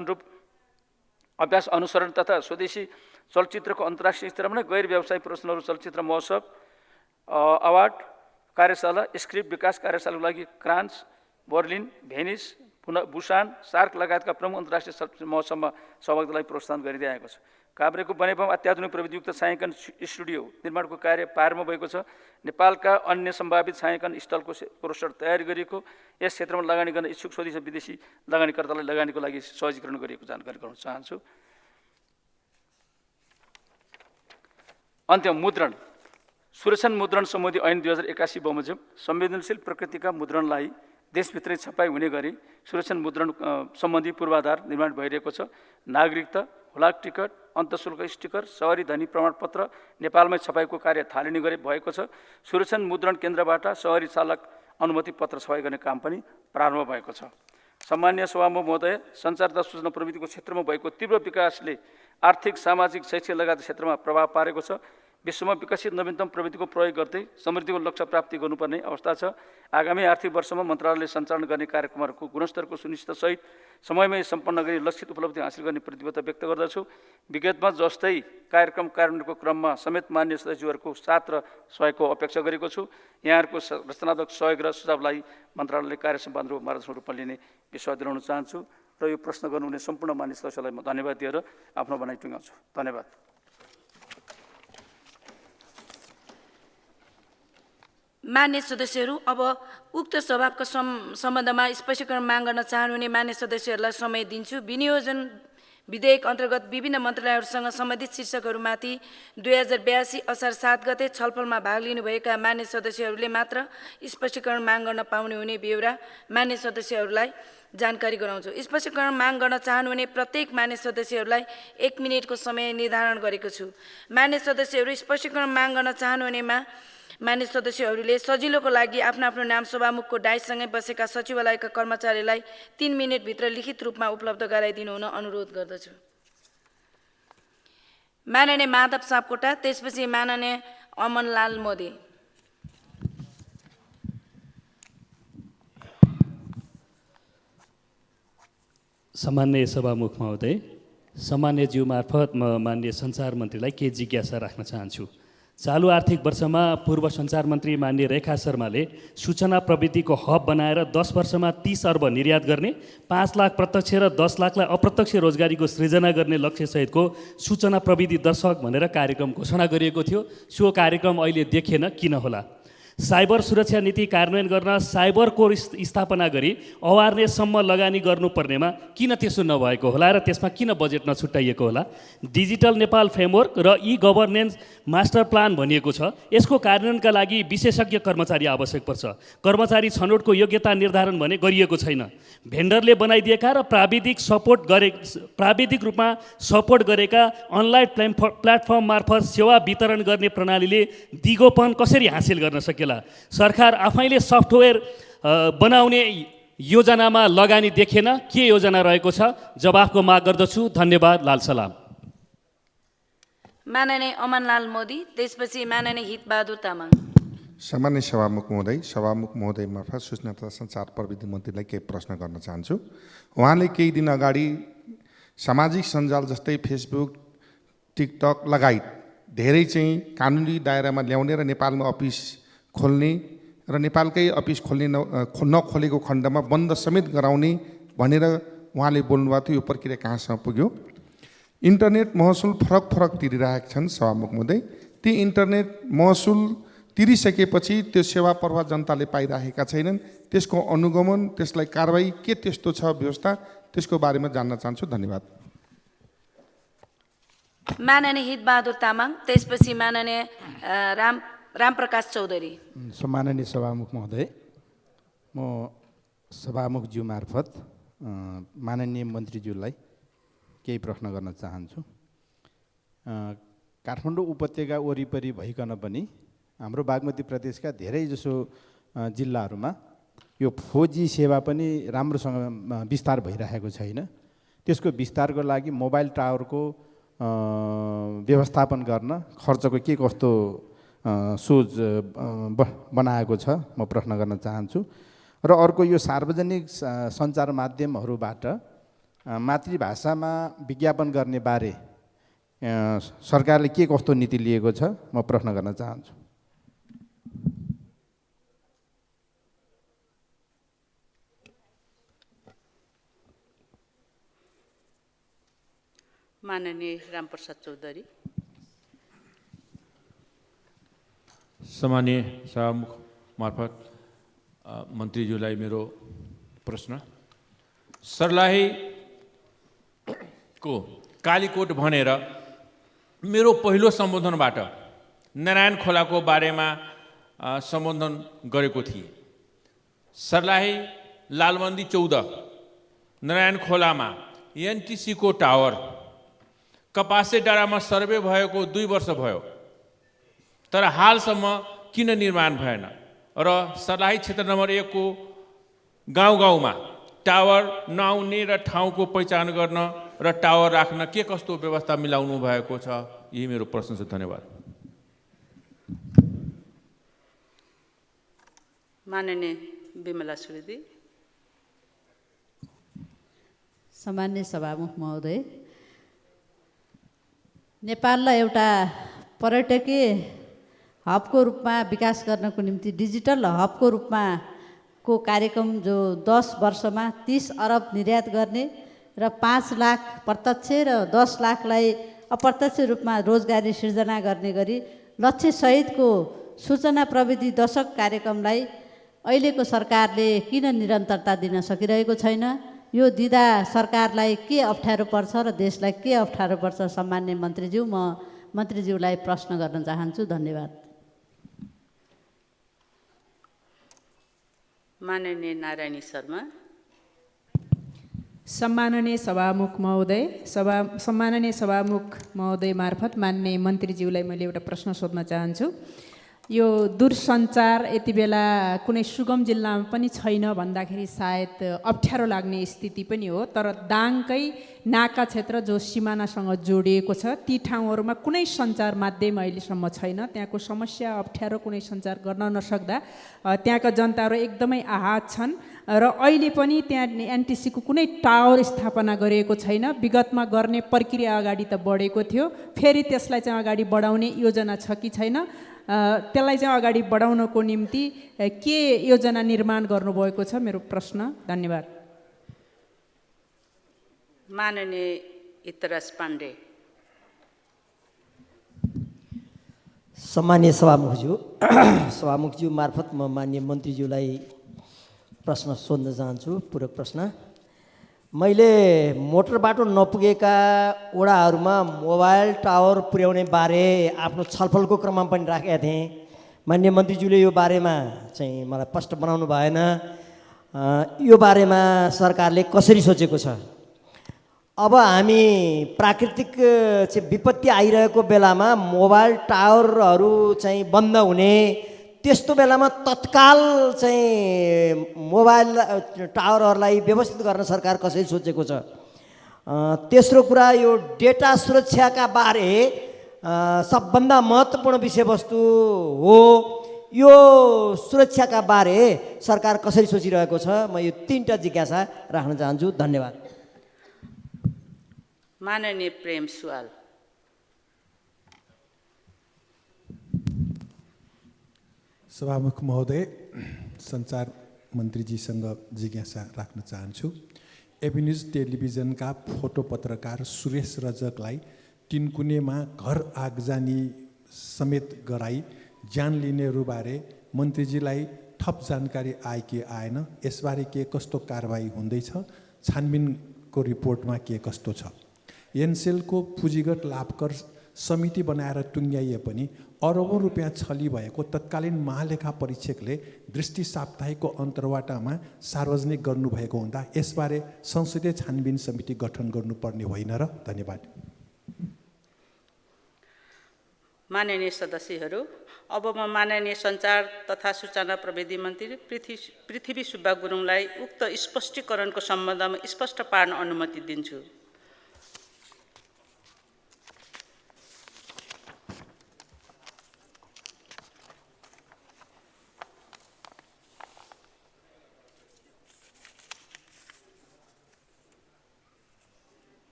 अनुसरण तथा स्वदेशी चलचित्रको अन्तर्राष्ट्रिय स्तरमा नै गैर व्यावसायिक प्रदर्शनहरू चलचित्र महोत्सव अवार्ड कार्यशाला स्क्रिप्ट विकास कार्यशालाको लागि क्रान्स, बर्लिन, भेनिस, बुसान, सार्क लगायतका प्रमुख अन्तर्राष्ट्रिय चलचित्र महोत्सवमा सहभागितालाई प्रोत्साहन गरिँदै आएको छ। काभ्रेको बनेपामा अत्याधुनिक प्रविधियुक्त छायाङ्कन स्टुडियो निर्माणको कार्य प्रारम्भ भएको छ। नेपालका अन्य सम्भावित छायाङ्कन स्थलको पोस्टर तयार गरिएको यस क्षेत्रमा लगानी गर्न इच्छुक स्वदेशी विदेशी लगानीकर्तालाई लगानीको लागि सहजीकरण गरिएको जानकारी गराउन चाहन्छु। अन्त्य मुद्रण सुरक्षण मुद्रण सम्बन्धी ऐन 2081 बमोजिम संवेदनशील प्रकृतिका मुद्रणलाई देशभित्रै छपाई हुने गरी सुरक्षण मुद्रण सम्बन्धी पूर्वाधार निर्माण भइरहेको छ। नागरिकता, हुलाक टिकट, अन्तःशुल्क स्टिकर, सवारी धनी प्रमाणपत्र नेपालमै छपाईको कार्य थालिने गरी भएको छ। सुरक्षण मुद्रण केन्द्रबाट सवारी चालक अनुमति पत्र छपाई गर्ने काम पनि प्रारम्भ भएको छ। सम्माननीय सभामुख महोदय, सञ्चार तथा सूचना प्रविधिको क्षेत्रमा भएको तीव्र विकासले आर्थिक, सामाजिक, शैक्षिक लगायत क्षेत्रमा प्रभाव पारेको छ। विश्वमा विकसित नवीनतम प्रविधिको प्रयोग गर्दै समृद्धिको लक्ष्य प्राप्ति गर्नुपर्ने अवस्था छ। आगामी आर्थिक वर्षमा मन्त्रालयले सञ्चालन गर्ने कार्यक्रमहरूको गुणस्तरको सुनिश्चितसहित समयमै सम्पन्न गरी लक्षित उपलब्धि हासिल गर्ने प्रतिबद्धता व्यक्त गर्दछु। विगतमा जस्तै कार्यक्रम कार्यान्वयनको क्रममा समेत मान्य सदस्यहरूको साथ र सहयोगको अपेक्षा गरेको छु। यहाँहरूको रचनात्मक सहयोग र सुझावलाई मन्त्रालयले कार्य सम्पादनको मार्गदर्शन रूपमा लिने विश्वास दिलाउन चाहन्छु र यो प्रश्न गर्नुहुने सम्पूर्ण मान्य सदस्यलाई म धन्यवाद दिएर आफ्नो भनाइ टुङ्गाउँछु। धन्यवाद। मान्य सदस्यहरू, अब उक्त स्वभावको सम्बन्धमा स्पष्टीकरण माग गर्न चाहनुहुने मान्य सदस्यहरूलाई समय दिन्छु। विनियोजन विधेयक अन्तर्गत विभिन्न मन्त्रालयहरूसँग सम्बन्धित शीर्षकहरूमाथि 2082 असार 7 गते छलफलमा भाग लिनुभएका मान्य सदस्यहरूले मात्र स्पष्टीकरण माग गर्न पाउने हुने बेहोरा मान्य सदस्यहरूलाई जानकारी गराउँछु। स्पष्टीकरण माग गर्न चाहनुहुने प्रत्येक मान्य सदस्यहरूलाई 1 मिनेटको समय निर्धारण गरेको छु। मान्य सदस्यहरू स्पष्टीकरण माग गर्न चाहनुहुनेमा मान्य सदस्यहरूले सजिलोको लागि आफ्नो आफ्नो नाम सभामुखको डाइसँगै बसेका सचिवालयका कर्मचारीलाई 3 मिनेटभित्र लिखित रूपमा उपलब्ध गराइदिनु हुन अनुरोध गर्दछु। माननीय माधव सापकोटा, त्यसपछि माननीय अमनलाल मोदी। सामान्य सभामुख महोदय, सामान्यज्यू मार्फत म माननीय सञ्चार मन्त्रीलाई केही जिज्ञासा राख्न चाहन्छु। चालु आर्थिक वर्षमा पूर्व सञ्चार मन्त्री माननीय रेखा शर्माले सूचना प्रविधिको हब बनाएर 10 वर्षमा 30 अर्ब निर्यात गर्ने, 5 लाख प्रत्यक्ष र 10 लाखलाई अप्रत्यक्ष रोजगारीको सृजना गर्ने लक्ष्यसहितको सूचना प्रविधि दशक भनेर कार्यक्रम घोषणा गरिएको थियो। सो कार्यक्रम अहिले देखिएन, किन होला? साइबर सुरक्षा नीति कार्यान्वयन गर्न साइबर कोर स्थापना गरी अवेरनेससम्म लगानी गर्नुपर्नेमा किन त्यसो नभएको होला र त्यसमा किन बजेट नछुट्याइएको होला? डिजिटल नेपाल फ्रेमवर्क र ई गभर्नेन्स मास्टर प्लान भनिएको छ। यसको कार्यान्वयनका लागि विशेषज्ञ कर्मचारी आवश्यक पर्छ। कर्मचारी छनौटको योग्यता निर्धारण भने गरिएको छैन। भेन्डरले बनाइदिएका र प्राविधिक रूपमा सपोर्ट गरेका अनलाइन प्लेटफर्म मार्फत सेवा वितरण गर्ने प्रणालीले दिगोपन कसरी हासिल गर्न सकेला? सरकार आफैले सफ्टवेयर बनाउने योजनामा लगानी देखेन, के योजना रहेको छ? जवाफको माग गर्दछु। धन्यवाद। लाल सलाम। माननीय अमनलाल मोदी, त्यसपछि माननीय हितबहादुर तामाङ। सामान्य सभामुख महोदय मार्फत सूचना तथा सञ्चार प्रविधि मन्त्रीलाई केही प्रश्न गर्न चाहन्छु। उहाँले केही दिन अगाडि सामाजिक सञ्जाल जस्तै फेसबुक, टिकटक लगायत धेरै चाहिँ कानुनी दायरामा ल्याउने र नेपालमा अफिस खोल्ने र नेपालकै अफिस खोल्ने नखोलेको खण्डमा बन्द समेत गराउने भनेर उहाँले बोल्नुभएको थियो। यो प्रक्रिया कहाँसम्म पुग्यो? इन्टरनेट महसुल फरक तिरिरहेका छन् सभामुख महोदय। ती इन्टरनेट महसुल तिरिसकेपछि त्यो सेवा प्रवाह जनताले पाइरहेका छैनन्। त्यसको अनुगमन, त्यसलाई कारबाही के त्यस्तो छ व्यवस्था, त्यसको बारेमा जान्न चाहन्छु। धन्यवाद। माननीय हितबहादुर तामाङ, त्यसपछि माननीय रामप्रकाश चौधरी। सम्माननीय सभामुख महोदय, म सभामुखज्यू मार्फत माननीय मन्त्रीज्यूलाई केही प्रश्न गर्न चाहन्छु। काठमाडौँ उपत्यका वरिपरि भइकन पनि हाम्रो बागमती प्रदेशका धेरैजसो जिल्लाहरूमा यो 4G सेवा पनि राम्रोसँग विस्तार भइरहेको छैन। त्यसको विस्तारको लागि मोबाइल टावरको व्यवस्थापन गर्न खर्चको के कस्तो सोच बनाएको छ, म प्रश्न गर्न चाहन्छु। र अर्को, यो सार्वजनिक सञ्चार माध्यमहरूबाट मातृभाषामा विज्ञापन गर्ने बारे सरकारले के कस्तो नीति लिएको छ, म प्रश्न गर्न चाहन्छु। माननीय रामप्रसाद चौधरी। सम्मानीय सभामुख मार्फत मन्त्रीज्यूलाई मेरो प्रश्न। सर्लाहीको कालीकोट भनेर मेरो पहिलो सम्बोधनबाट नारायण खोलाको बारेमा सम्बोधन गरेको थिएँ। सर्लाही लालबन्दी 14 नारायण खोलामा एनटिसीको टावर कपासे डाँडामा सर्वे भएको 2 वर्ष भयो, तर हालसम्म किन निर्माण भएन? र सर्लाही क्षेत्र नम्बर 1 को गाउँमा टावर नआउने र ठाउँको पहिचान गर्न र टावर राख्न के कस्तो व्यवस्था मिलाउनु भएको छ? यही मेरो प्रश्न छ। धन्यवाद। माननीय बिमला सुवेदी। सम्मान्य सभामुख महोदय, नेपाललाई एउटा पर्यटकीय हबको रूपमा विकास गर्नको निम्ति डिजिटल हबको रूपमा को कार्यक्रम जो 10 वर्षमा 30 अरब निर्यात गर्ने र 5 लाख प्रत्यक्ष र 10 लाखलाई अप्रत्यक्ष रूपमा रोजगारी सिर्जना गर्ने गरी लक्ष्य सहितको सूचना प्रविधि दशक कार्यक्रमलाई अहिलेको सरकारले किन निरन्तरता दिन सकिरहेको छैन? यो दिँदा सरकारलाई के अप्ठ्यारो पर्छ र देशलाई के अप्ठ्यारो पर्छ? सम्मान्य मन्त्रीज्यू, म मन्त्रीज्यूलाई प्रश्न गर्न चाहन्छु। धन्यवाद। माननीय नारायणी शर्मा। सम्माननीय सभामुख महोदय मार्फत माननीय मन्त्रीज्यूलाई मैले एउटा प्रश्न सोध्न चाहन्छु। यो दूरसञ्चार यति बेला कुनै सुगम जिल्लामा पनि छैन भन्दाखेरि सायद अप्ठ्यारो लाग्ने स्थिति पनि हो, तर दाङकै नाका क्षेत्र जो सिमानासँग जोडिएको छ ती ठाउँहरूमा कुनै सञ्चार माध्यम अहिलेसम्म छैन। त्यहाँको समस्या अप्ठ्यारो कुनै सञ्चार गर्न नसक्दा त्यहाँका जनताहरू एकदमै आहत छन् र अहिले पनि त्यहाँ एनटिसीको कुनै टावर स्थापना गरिएको छैन। विगतमा गर्ने प्रक्रिया अगाडि त बढेको थियो, फेरि त्यसलाई चाहिँ अगाडि बढाउने योजना छ कि छैन? त्यसलाई चाहिँ अगाडि बढाउनको निम्ति के योजना निर्माण गर्नुभएको छ? मेरो प्रश्न। धन्यवाद। माननीय इतराज पाण्डे। सम्मानीय सभामुखज्यू सभामुखज्यू मार्फत म माननीय मन्त्रीज्यूलाई प्रश्न सोध्न चाहन्छु। पूरक प्रश्न। मैले मोटर बाटो नपुगेका वडाहरूमा मोबाइल टावर पुर्याउने बारे आफ्नो छलफलको क्रममा पनि राखेका थिएँ। माननीय मन्त्रीज्यूले यो बारेमा चाहिँ मलाई स्पष्ट बनाउनु भएन। यो बारेमा सरकारले कसरी सोचेको छ? अब हामी प्राकृतिक चाहिँ विपत्ति आइरहेको बेलामा मोबाइल टावरहरू चाहिँ बन्द हुने, त्यस्तो बेलामा तत्काल चाहिँ मोबाइल टावरहरूलाई व्यवस्थित गर्न सरकार कसरी सोचेको छ? तेस्रो कुरा, यो डेटा सुरक्षाका बारे सबभन्दा महत्त्वपूर्ण विषयवस्तु हो। यो सुरक्षाका बारे सरकार कसरी सोचिरहेको छ? म यो 3टा जिज्ञासा राख्न चाहन्छु। धन्यवाद। माननीय प्रेम सुवाल। सभामुख महोदय, सञ्चार मन्त्रीजीसँग जिज्ञासा राख्न चाहन्छु। एबी न्युज टेलिभिजनका फोटो पत्रकार सुरेश रजकलाई टिनकुनेमा घर आगजानी समेत गराई ज्यान लिनेहरूबारे मन्त्रीजीलाई थप जानकारी आए कि आएन? यसबारे के कस्तो कारबाही हुँदैछ? छानबिनको रिपोर्टमा के कस्तो छ? एनसेलको पुँजीगत लाभकर समिति बनाएर टुङ्ग्याइए पनि अरबौँ रुपियाँ छली भएको तत्कालीन महालेखा परीक्षकले दृष्टि साप्ताहिकको अन्तर्वार्तामा सार्वजनिक गर्नुभएको हुँदा यसबारे संसदीय छानबिन समिति गठन गर्नुपर्ने होइन र? धन्यवाद। माननीय सदस्यहरू, अब म माननीय सञ्चार तथा सूचना प्रविधि मन्त्री पृथ्वी सुब्बा गुरुङलाई उक्त स्पष्टीकरणको सम्बन्धमा स्पष्ट पार्न अनुमति दिन्छु।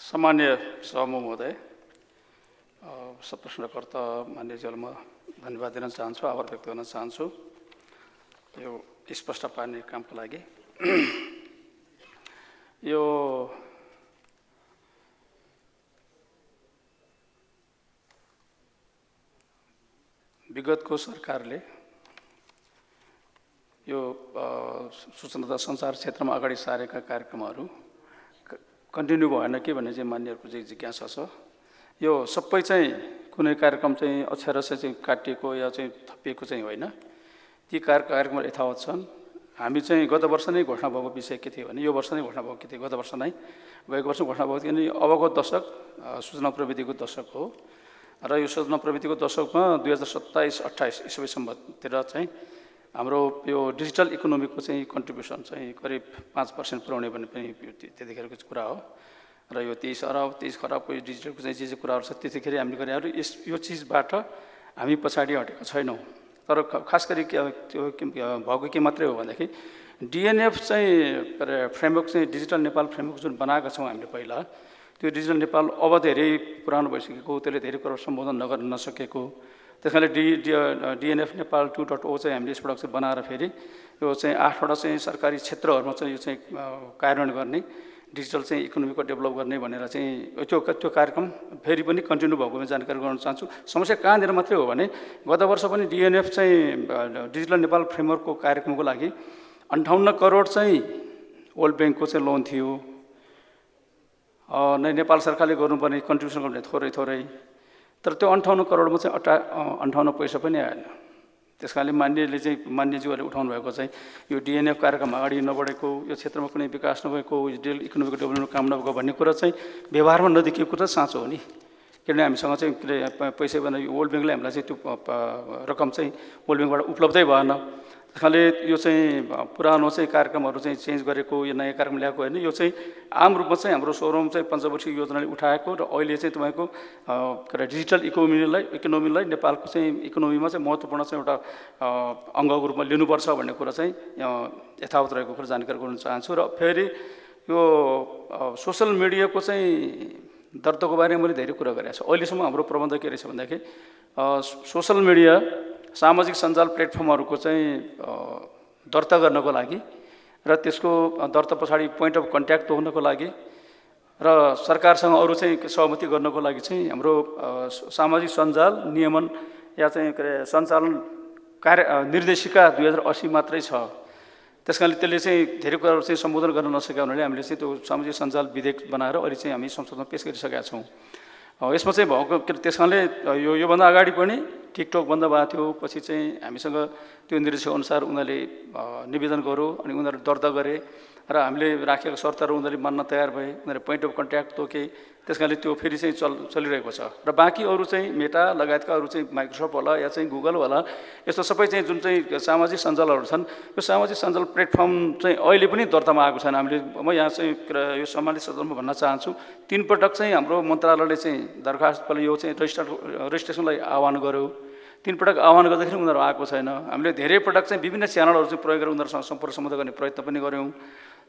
सामान्य सभामुख महोदय, सब प्रश्नकर्ता मान्यज्यूलाई म धन्यवाद दिन चाहन्छु, आभार व्यक्त गर्न चाहन्छु यो स्पष्ट पार्ने कामको लागि। यो विगतको सरकारले यो सूचना तथा सञ्चार क्षेत्रमा अगाडि सारेका कार्यक्रमहरू कन्टिन्यू भएन कि भन्ने चाहिँ मान्यहरूको चाहिँ जिज्ञासा छ। यो सबै चाहिँ कुनै कार्यक्रम चाहिँ अक्षरशः चाहिँ काटिएको या चाहिँ थपिएको चाहिँ होइन। ती कार्यक्रमहरू यथावत छन्। हामी चाहिँ गत वर्ष नै घोषणा भएको विषय के थियो भने यो वर्ष नै घोषणा भएको के थियो, गत वर्ष नै गएको वर्ष घोषणा भएको थियो। अनि अबको दशक सूचना प्रविधिको दशक हो र यो सूचना प्रविधिको दशकमा 2027-28 इस्वीसम्मतिर चाहिँ हाम्रो यो डिजिटल इकोनोमीको चाहिँ कन्ट्रिब्युसन चाहिँ करिब 5% पुर्याउने भन्ने पनि त्यतिखेरको कुरा हो। र यो 30 अरब 30 खरबको डिजिटलको चाहिँ जे जे कुराहरू छ त्यतिखेर हामीले गरेर यो चिजबाट हामी पछाडि हटेको छैनौँ। तर खास गरी त्यो भएको के मात्रै हो भनेदेखि डिएनएफ चाहिँ फ्रेमवर्क चाहिँ डिजिटल नेपाल फ्रेमवर्क जुन बनाएका छौँ हामीले पहिला, त्यो डिजिटल नेपाल अब धेरै पुरानो भइसकेको, त्यसले धेरै कुरा सम्बोधन गर्न नसकेको, त्यस कारणले डिएनएफ नेपाल 2.0 चाहिँ हामीले यसपटक चाहिँ बनाएर फेरि यो चाहिँ 8वटा चाहिँ सरकारी क्षेत्रहरूमा चाहिँ यो चाहिँ कार्यान्वयन गर्ने, डिजिटल चाहिँ इकोनोमीको डेभलप गर्ने भनेर चाहिँ त्यो कार्यक्रम फेरि पनि कन्टिन्यू भएको जानकारी गराउन चाहन्छु। समस्या कहाँनिर मात्रै हो भने गत वर्ष पनि डिएनएफ चाहिँ डिजिटल नेपाल फ्रेमवर्कको कार्यक्रमको लागि 58 करोड चाहिँ वर्ल्ड ब्याङ्कको चाहिँ लोन थियो। नेपाल सरकारले गर्नुपर्ने कन्ट्रिब्युसन गर्ने थोरै, तर त्यो 58 करोडमा चाहिँ 58 पैसा पनि आएन। त्यस कारणले मान्यज्यूहरूले उठाउनु भएको चाहिँ यो डिएनएफ कार्यक्रम अगाडि नबढेको, यो क्षेत्रमा कुनै विकास नभएको, डिजिटल इकोनोमीको डेभलपमेन्ट काम नभएको भन्ने कुरा चाहिँ व्यवहारमा नदेखिएको कुरा साँचो हो नि। किनभने हामीसँग चाहिँ पैसा भनेर यो वर्ल्ड ब्याङ्कले हामीलाई चाहिँ त्यो रकम चाहिँ वर्ल्ड ब्याङ्कबाट उपलब्धै भएन। त्यस कारणले यो चाहिँ पुरानो चाहिँ कार्यक्रमहरू चाहिँ चेन्ज गरेको, यो नयाँ कार्यक्रम ल्याएको होइन। यो चाहिँ आम रूपमा चाहिँ हाम्रो 16औँ चाहिँ पञ्चवर्षीय योजनाले उठाएको र अहिले चाहिँ तपाईँको डिजिटल इकोनोमीलाई नेपालको चाहिँ इकोनोमीमा चाहिँ महत्त्वपूर्ण चाहिँ एउटा अङ्गको रूपमा लिनुपर्छ भन्ने कुरा चाहिँ यथावत रहेको कुरा जानकारी गराउन चाहन्छु। र फेरि यो सोसल मिडियाको चाहिँ दर्ताको बारेमा मैले धेरै कुरा गरेको छु। अहिलेसम्म हाम्रो प्रबन्ध के रहेछ भन्दाखेरि सोसल मिडिया सामाजिक सञ्जाल प्लेटफर्महरूको चाहिँ दर्ता गर्नको लागि र त्यसको दर्ता पछाडि पोइन्ट अफ कन्ट्याक्ट हुनको लागि र सरकारसँग अरू चाहिँ सहमति गर्नको लागि चाहिँ हाम्रो सामाजिक सञ्जाल नियमन या चाहिँ के अरे सञ्चालन निर्देशिका 2080 मात्रै छ। त्यस कारणले त्यसले चाहिँ धेरै कुराहरू चाहिँ सम्बोधन गर्न नसकेका हुनाले हामीले चाहिँ त्यो सामाजिक सञ्जाल विधेयक बनाएर अहिले चाहिँ हामी संसदमा पेश गरिसकेका छौँ। यसमा चाहिँ भएको त्यस कारणले योभन्दा अगाडि पनि टिकटक बन्द भएको थियो, पछि चाहिँ हामीसँग त्यो निर्देशक अनुसार उनीहरूले निवेदन गर्यो अनि उनीहरू दर्ता गरे र हामीले राखेको शर्तहरू उनीहरूले मान्न तयार भए, उनीहरूले पोइन्ट अफ कन्ट्याक्ट तोके। त्यस कारणले त्यो फेरि चाहिँ चलिरहेको छ र बाँकी अरू चाहिँ मेटा लगायतका अरू चाहिँ माइक्रोसफ्ट होला या चाहिँ गुगल होला यस्तो सबै चाहिँ जुन चाहिँ सामाजिक सञ्जालहरू छन् यो सामाजिक सञ्जाल प्लेटफर्म चाहिँ अहिले पनि दर्तामा आएको छैन। हामीले म यहाँ चाहिँ यो सम्मानित सदनमा भन्न चाहन्छु 3 पटक चाहिँ हाम्रो मन्त्रालयले चाहिँ दरखास्त यो चाहिँ रेजिस्ट्रेसनलाई आह्वान गर्यो। 3 पटक आह्वान गर्दाखेरि उनीहरू आएको छैन। हामीले धेरै पटक चाहिँ विभिन्न च्यानलहरू चाहिँ प्रयोग गरेर उनीहरूसँग सम्पर्क सम्बन्ध गर्ने प्रयत्न पनि गऱ्यौँ,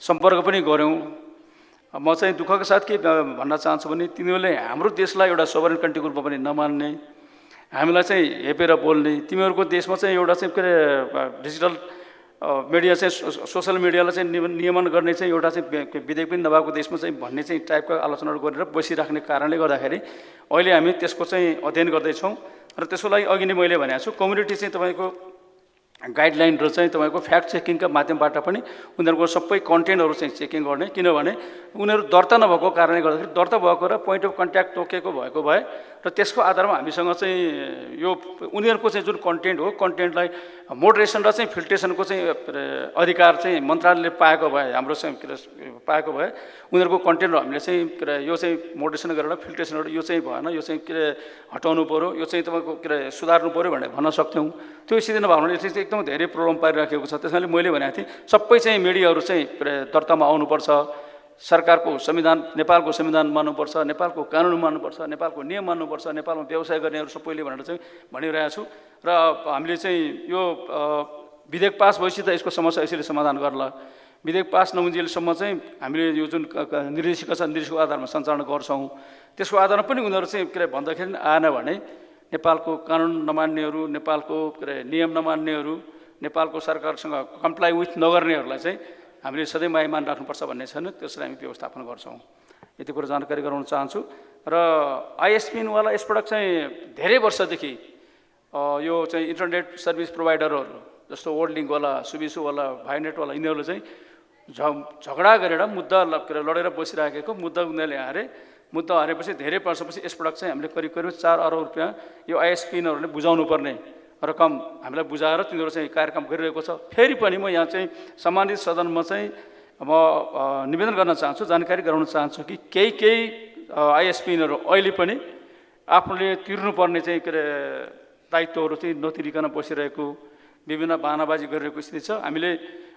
सम्पर्क पनि गऱ्यौँ। म चाहिँ दुःखको साथ के भन्न चाहन्छु भने तिनीहरूले हाम्रो देशलाई एउटा सोभरेन कन्ट्रीको रूपमा पनि नमान्ने, हामीलाई चाहिँ हेपेर बोल्ने, तिमीहरूको देशमा चाहिँ एउटा चाहिँ के अरे डिजिटल मिडिया चाहिँ सोसल मिडियालाई चाहिँ नियमन गर्ने चाहिँ एउटा चाहिँ विधेयक पनि नभएको देशमा चाहिँ भन्ने चाहिँ टाइपका आलोचनाहरू गरेर बसिराख्ने कारणले गर्दाखेरि अहिले हामी त्यसको चाहिँ अध्ययन गर्दैछौँ र त्यसको लागि अघि नै मैले भनेको छु कम्युनिटी चाहिँ तपाईँको गाइडलाइन र चाहिँ तपाईँको फ्याक्ट चेकिङका माध्यमबाट पनि उनीहरूको सबै कन्टेन्टहरू चाहिँ चेकिङ गर्ने, किनभने उनीहरू दर्ता नभएको कारणले गर्दाखेरि दर्ता भएको र पोइन्ट अफ कन्ट्याक्ट तोकेको भएको भए र त्यसको आधारमा हामीसँग चाहिँ यो उनीहरूको चाहिँ जुन कन्टेन्ट हो कन्टेन्टलाई मोडरेसन र चाहिँ फिल्ट्रेसनको चाहिँ अधिकार चाहिँ मन्त्रालयले पाएको भए, हाम्रो चाहिँ पाएको भए उनीहरूको कन्टेन्टहरू हामीले चाहिँ के अरे यो चाहिँ मोडरेसन गरेर फिल्ट्रेसनहरू यो चाहिँ भएन, यो चाहिँ के अरे हटाउनु पऱ्यो, यो चाहिँ तपाईँको के अरे सुधार्नु पऱ्यो भनेर भन्न सक्थ्यौँ। त्यो स्थिति नभएको हुनाले यसले चाहिँ एकदम धेरै प्रब्लम पारिराखेको छ। त्यसैले मैले भनेको थिएँ सबै चाहिँ मिडियाहरू चाहिँ दर्तामा आउनुपर्छ, सरकारको संविधान नेपालको संविधान मान्नुपर्छ, नेपालको कानुन मान्नुपर्छ, नेपालको नियम मान्नुपर्छ, नेपालमा व्यवसाय गर्नेहरू सबैले भनेर चाहिँ भनिरहेको छु र हामीले चाहिँ यो विधेयक पास भएपछि त यसको समस्या यसरी समाधान गर्ला। विधेयक पास नहुन्जेलसम्म चाहिँ हामीले यो जुन निर्देशिका छ निर्देशको आधारमा सञ्चालन गर्छौँ। त्यसको आधारमा पनि उनीहरू चाहिँ के अरे भन्दाखेरि आएन भने नेपालको कानुन नमान्नेहरू, नेपालको के अरे नियम नमान्नेहरू, नेपालको सरकारसँग कम्प्लाई विथ नगर्नेहरूलाई चाहिँ हामीले सधैँ मायामान राख्नुपर्छ भन्ने छैन, त्यसलाई हामी व्यवस्थापन गर्छौँ। यति कुरो जानकारी गराउन चाहन्छु। र आइएसपिएनवाला यसपटक चाहिँ धेरै वर्षदेखि यो चाहिँ इन्टरनेट सर्भिस प्रोभाइडरहरू जस्तो वर्ल्डलिङ्कवाला, सुबिसुवाला, भाइनेटवाला यिनीहरूले चाहिँ झगडा गरेर मुद्दा लडेर बसिराखेको मुद्दा उनीहरूले हारे, मुद्दा हारेपछि धेरै वर्षपछि यसपटक चाहिँ हामीले करिब 4 अरब रुपियाँ यो आइएसपिएनहरूले बुझाउनु पर्ने रकम हामीलाई बुझाएर तिनीहरू चाहिँ कार्यक्रम गरिरहेको छ। फेरि पनि म यहाँ चाहिँ सम्मानित सदनमा चाहिँ म निवेदन गर्न चाहन्छु, जानकारी गराउन चाहन्छु कि केही आइएसपिएनहरू अहिले पनि आफूले तिर्नुपर्ने चाहिँ के अरे दायित्वहरू चाहिँ नतिरिकन बसिरहेको, विभिन्न बहानाबाजी गरिरहेको स्थिति छ। हामीले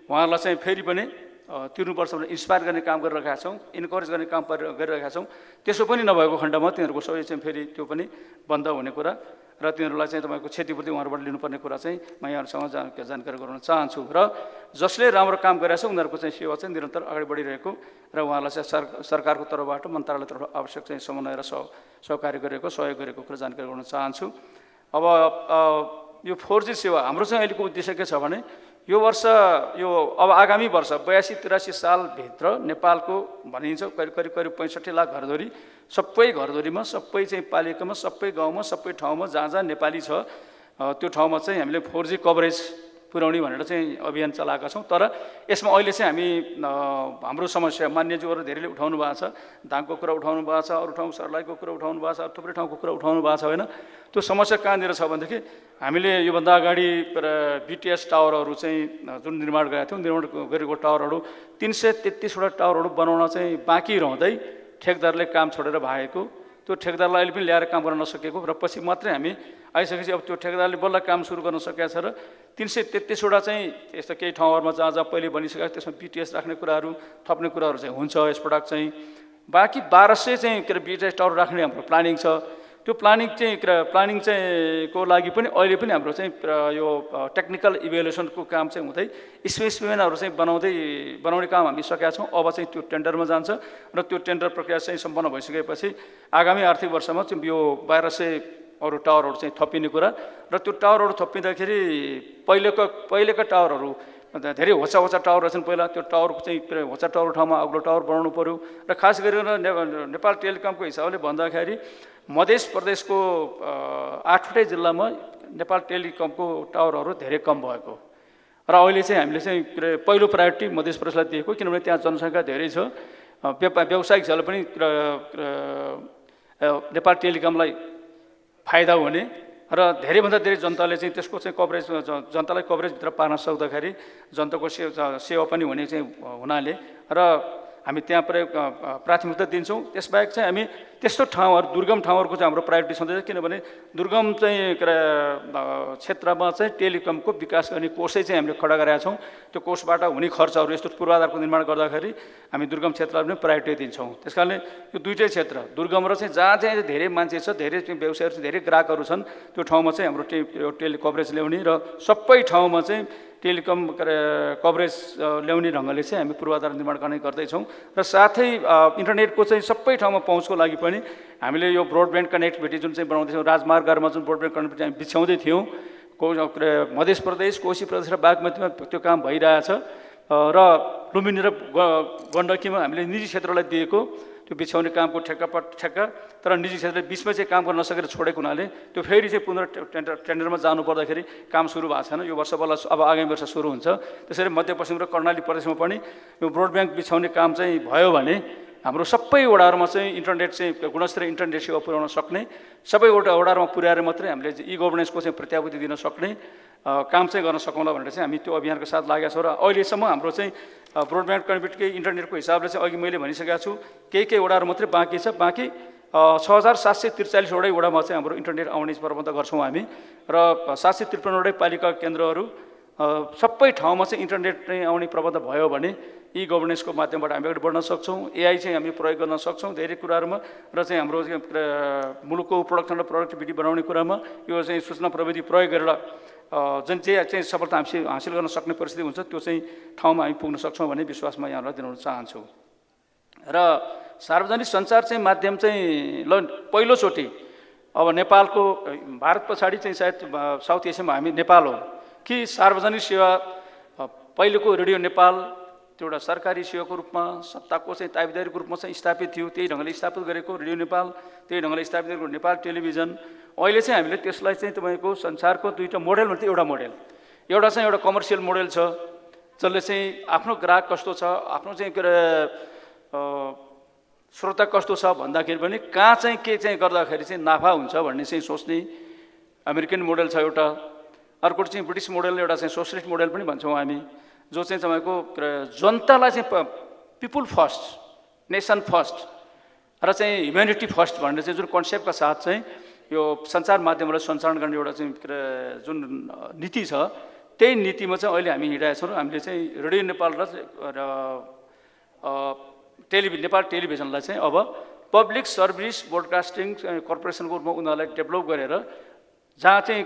उहाँहरूलाई चाहिँ फेरि पनि तिर्नुपर्छ भनेर इन्सपायर गर्ने काम गरिरहेका छौँ, इन्करेज गर्ने काम गरिरहेका छौँ। त्यसो पनि नभएको खण्डमा तिनीहरूको सबै चाहिँ फेरि त्यो पनि बन्द हुने कुरा र तिनीहरूलाई चाहिँ तपाईँको क्षतिपूर्ति उहाँहरूबाट लिनुपर्ने कुरा चाहिँ म यहाँहरूसँग जानकारी गराउन चाहन्छु। र जसले राम्रो काम गरिरहेको छ उनीहरूको चाहिँ सेवा चाहिँ निरन्तर अगाडि बढिरहेको र उहाँहरूलाई चाहिँ सरकारको तर्फबाट मन्त्रालयतर्फ आवश्यक चाहिँ समन्वय र सहकार्य गरेको सहयोग गरेको कुरा जानकारी गराउन चाहन्छु। अब यो 4G सेवा हाम्रो चाहिँ अहिलेको उद्देश्य के छ भने यो वर्ष यो अब आगामी वर्ष 82-83 सालभित्र नेपालको भनिन्छ करिब 65 लाख घरधुरी, सबै घरधुरीमा सबै चाहिँ पालिकामा सबै गाउँमा सबै ठाउँमा जहाँ जहाँ नेपाली छ त्यो ठाउँमा चाहिँ हामीले 4G कभरेज पुर्याउने भनेर चाहिँ अभियान चलाएका छौँ। तर यसमा अहिले चाहिँ हामी हाम्रो समस्या मान्यज्यूहरू धेरैले उठाउनु भएको छ, दाङको कुरा उठाउनु भएको छ, अरू ठाउँ सर्लाहीको कुरा उठाउनु भएको छ, थुप्रै ठाउँको कुरा उठाउनु भएको छ होइन। त्यो समस्या कहाँनिर छ भनेदेखि हामीले योभन्दा अगाडि बिटिएस टावरहरू चाहिँ जुन निर्माण गरेका थियौँ, निर्माण गरेको टावरहरू 333वटा टावरहरू बनाउन चाहिँ बाँकी रहँदै ठेकदारले काम छोडेर भागेको, त्यो ठेकदारलाई अहिले पनि ल्याएर काम गर्न नसकेको र पछि मात्रै हामी आइसकेपछि अब त्यो ठेकदारले बल्ल काम सुरु गर्न सकेको छ र 333वटा चाहिँ यस्तो केही ठाउँहरूमा जहाँ जहाँ पहिले बनिसकेको त्यसमा बिटिएस राख्ने कुराहरू थप्ने कुराहरू चाहिँ हुन्छ यसपटक चाहिँ। बाँकी 1200 चाहिँ के अरे बिटिएस टावर राख्ने हाम्रो प्लानिङ छ। त्यो प्लानिङ चाहिँ को लागि पनि अहिले पनि हाम्रो चाहिँ यो टेक्निकल इभ्यालुएसनको काम चाहिँ हुँदै स्पेसिफिकेसनहरू चाहिँ बनाउने काम हामी सकेका छौँ। अब चाहिँ त्यो टेन्डरमा जान्छ र त्यो टेन्डर प्रक्रिया चाहिँ सम्पन्न भइसकेपछि आगामी आर्थिक वर्षमा चाहिँ यो 1200 अरू टावरहरू चाहिँ थपिने कुरा र त्यो टावरहरू थपिँदाखेरि पहिलेका टावरहरू धेरै होचा होचा टावर रहेछन् पहिला, त्यो टावरको चाहिँ होचा टावर ठाउँमा अग्लो टावर बनाउनु पऱ्यो। र खास गरेर नेपाल टेलिकमको हिसाबले भन्दाखेरि मध्य प्रदेशको 8वटै जिल्लामा नेपाल टेलिकमको टावरहरू धेरै कम भएको र अहिले चाहिँ हामीले चाहिँ पहिलो प्रायोरिटी मध्य प्रदेशलाई दिएको, किनभने त्यहाँ जनसङ्ख्या धेरै छ। व्यावसायिक हिसाबले पनि नेपाल टेलिकमलाई फाइदा हुने र धेरैभन्दा धेरै जनताले चाहिँ त्यसको चाहिँ कभरेज जनतालाई कभरेजभित्र पार्न सक्दाखेरि जनताको सेवा पनि हुने चाहिँ हुनाले र हामी त्यहाँ प्राथमिकता दिन्छौँ। त्यसबाहेक चाहिँ हामी त्यस्तो ठाउँहरू दुर्गम ठाउँहरूको चाहिँ हाम्रो प्रायोरिटी छँदैछ, किनभने दुर्गम चाहिँ क्षेत्रमा चाहिँ टेलिकमको विकास गर्ने कोषै चाहिँ हामीले खडा गरेका छौँ। त्यो कोषबाट हुने खर्चहरू यस्तो पूर्वाधारको निर्माण गर्दाखेरि हामी दुर्गम क्षेत्रलाई पनि प्रायोरिटी दिन्छौँ। त्यस कारणले यो दुईटै क्षेत्र दुर्गम र चाहिँ जहाँ चाहिँ धेरै मान्छे छ, धेरै व्यवसायहरू छ, धेरै ग्राहकहरू छन्, त्यो ठाउँमा चाहिँ हाम्रो टेली कभरेज ल्याउने र सबै ठाउँमा चाहिँ टेलिकम कभरेज ल्याउने ढङ्गले चाहिँ हामी पूर्वाधार निर्माण गर्ने गर्दैछौँ। र साथै इन्टरनेटको चाहिँ सबै ठाउँमा पहुँचको लागि पनि हामीले यो ब्रोडब्यान्ड कनेक्टिभिटी जुन चाहिँ बनाउँदैछौँ, राजमार्गहरूमा जुन ब्रोडब्यान्ड कनेक्टिभिटी हामी बिछ्याउँदै थियौँ, मध्य प्रदेश, कोशी प्रदेश र बागमतीमा त्यो काम भइरहेछ र लुम्बिनी र गण्डकीमा हामीले निजी क्षेत्रलाई दिएको त्यो बिछ्याउने कामको ठेक्का तर निजी क्षेत्रले बिचमा चाहिँ काम गर्न नसकेर छोडेको हुनाले त्यो फेरि चाहिँ पुनः टेन्डरमा जानु पर्दाखेरि काम सुरु भएको छैन। यो वर्ष बल्ल अब आगामी वर्ष सुरु हुन्छ। त्यसरी मध्यपश्चिम र कर्णाली प्रदेशमा पनि यो ब्रोडब्यान्ड बिछ्याउने काम चाहिँ भयो भने हाम्रो सबै वडाहरूमा चाहिँ इन्टरनेट चाहिँ गुणस्तरीय इन्टरनेट सेवा पुर्याउन सक्ने, सबै वडाहरूमा पुर्याएर मात्रै हामीले ई गभर्नेन्सको चाहिँ प्रत्याभूति दिन सक्ने काम चाहिँ गर्न सकौँला भनेर चाहिँ हामी त्यो अभियानको साथ लागेका छौँ। र अहिलेसम्म हाम्रो चाहिँ ब्रोडब्यान्ड कनेक्टिभिटी इन्टरनेटको हिसाबले चाहिँ अघि मैले भनिसकेको छु, केही वडाहरू मात्रै बाँकी छ। बाँकी 6743 वडामा चाहिँ हाम्रो इन्टरनेट आउने प्रबन्ध गर्छौँ हामी र 753 पालिका केन्द्रहरू सबै ठाउँमा चाहिँ इन्टरनेट चाहिँ आउने प्रबन्ध भयो भने ई गभर्नेन्सको माध्यमबाट हामी अगाडि बढ्न सक्छौँ। एआई चाहिँ हामी प्रयोग गर्न सक्छौँ धेरै कुराहरूमा र चाहिँ हाम्रो मुलुकको प्रोडक्सन र प्रोडक्टिभिटी बनाउने कुरामा यो चाहिँ सूचना प्रविधि प्रयोग गरेर जुन चाहिँ सफलता हासिल गर्न सक्ने परिस्थिति हुन्छ त्यो चाहिँ ठाउँमा हामी पुग्न सक्छौँ भन्ने विश्वासमा यहाँलाई दिलाउन चाहन्छु। र सार्वजनिक सञ्चार चाहिँ माध्यम चाहिँ पहिलोचोटि अब नेपालको भारत पछाडि चाहिँ सायद साउथ एसियामा हामी नेपाल हो कि सार्वजनिक सेवा पहिलेको रेडियो नेपाल त्यो एउटा सरकारी सेवाको रूपमा सत्ताको चाहिँ ताबेदारीको रूपमा चाहिँ स्थापित थियो, त्यही ढङ्गले स्थापित गरेको रेडियो नेपाल, त्यही ढङ्गले स्थापित गरेको नेपाल टेलिभिजन। अहिले चाहिँ हामीले त्यसलाई चाहिँ तपाईँको संसारको दुईवटा मोडेल भन्दा एउटा मोडेल, एउटा चाहिँ एउटा कमर्सियल मोडेल छ जसले चाहिँ आफ्नो ग्राहक कस्तो छ, आफ्नो चाहिँ के अरे श्रोता कस्तो छ भन्दाखेरि पनि कहाँ चाहिँ के चाहिँ गर्दाखेरि चाहिँ नाफा हुन्छ भन्ने चाहिँ सोच्ने अमेरिकन मोडेल छ एउटा। अर्को चाहिँ ब्रिटिस मोडेल, एउटा चाहिँ सोसियलिस्ट मोडेल पनि भन्छौँ हामी, जो चाहिँ तपाईँको जनतालाई चाहिँ पिपुल फर्स्ट, नेसन फर्स्ट र चाहिँ ह्युम्यानिटी फर्स्ट भन्ने चाहिँ जुन कन्सेप्टका साथ चाहिँ यो सञ्चार माध्यमलाई सञ्चालन गर्ने एउटा चाहिँ जुन नीति छ, त्यही नीतिमा चाहिँ अहिले हामी हिँडिरहेका छौँ। हामीले चाहिँ रेडियो नेपाल र नेपाल टेलिभिजनलाई चाहिँ अब पब्लिक सर्भिस ब्रोडकास्टिङ कर्पोरेसनको रूपमा उनीहरूलाई डेभलप गरेर जहाँ चाहिँ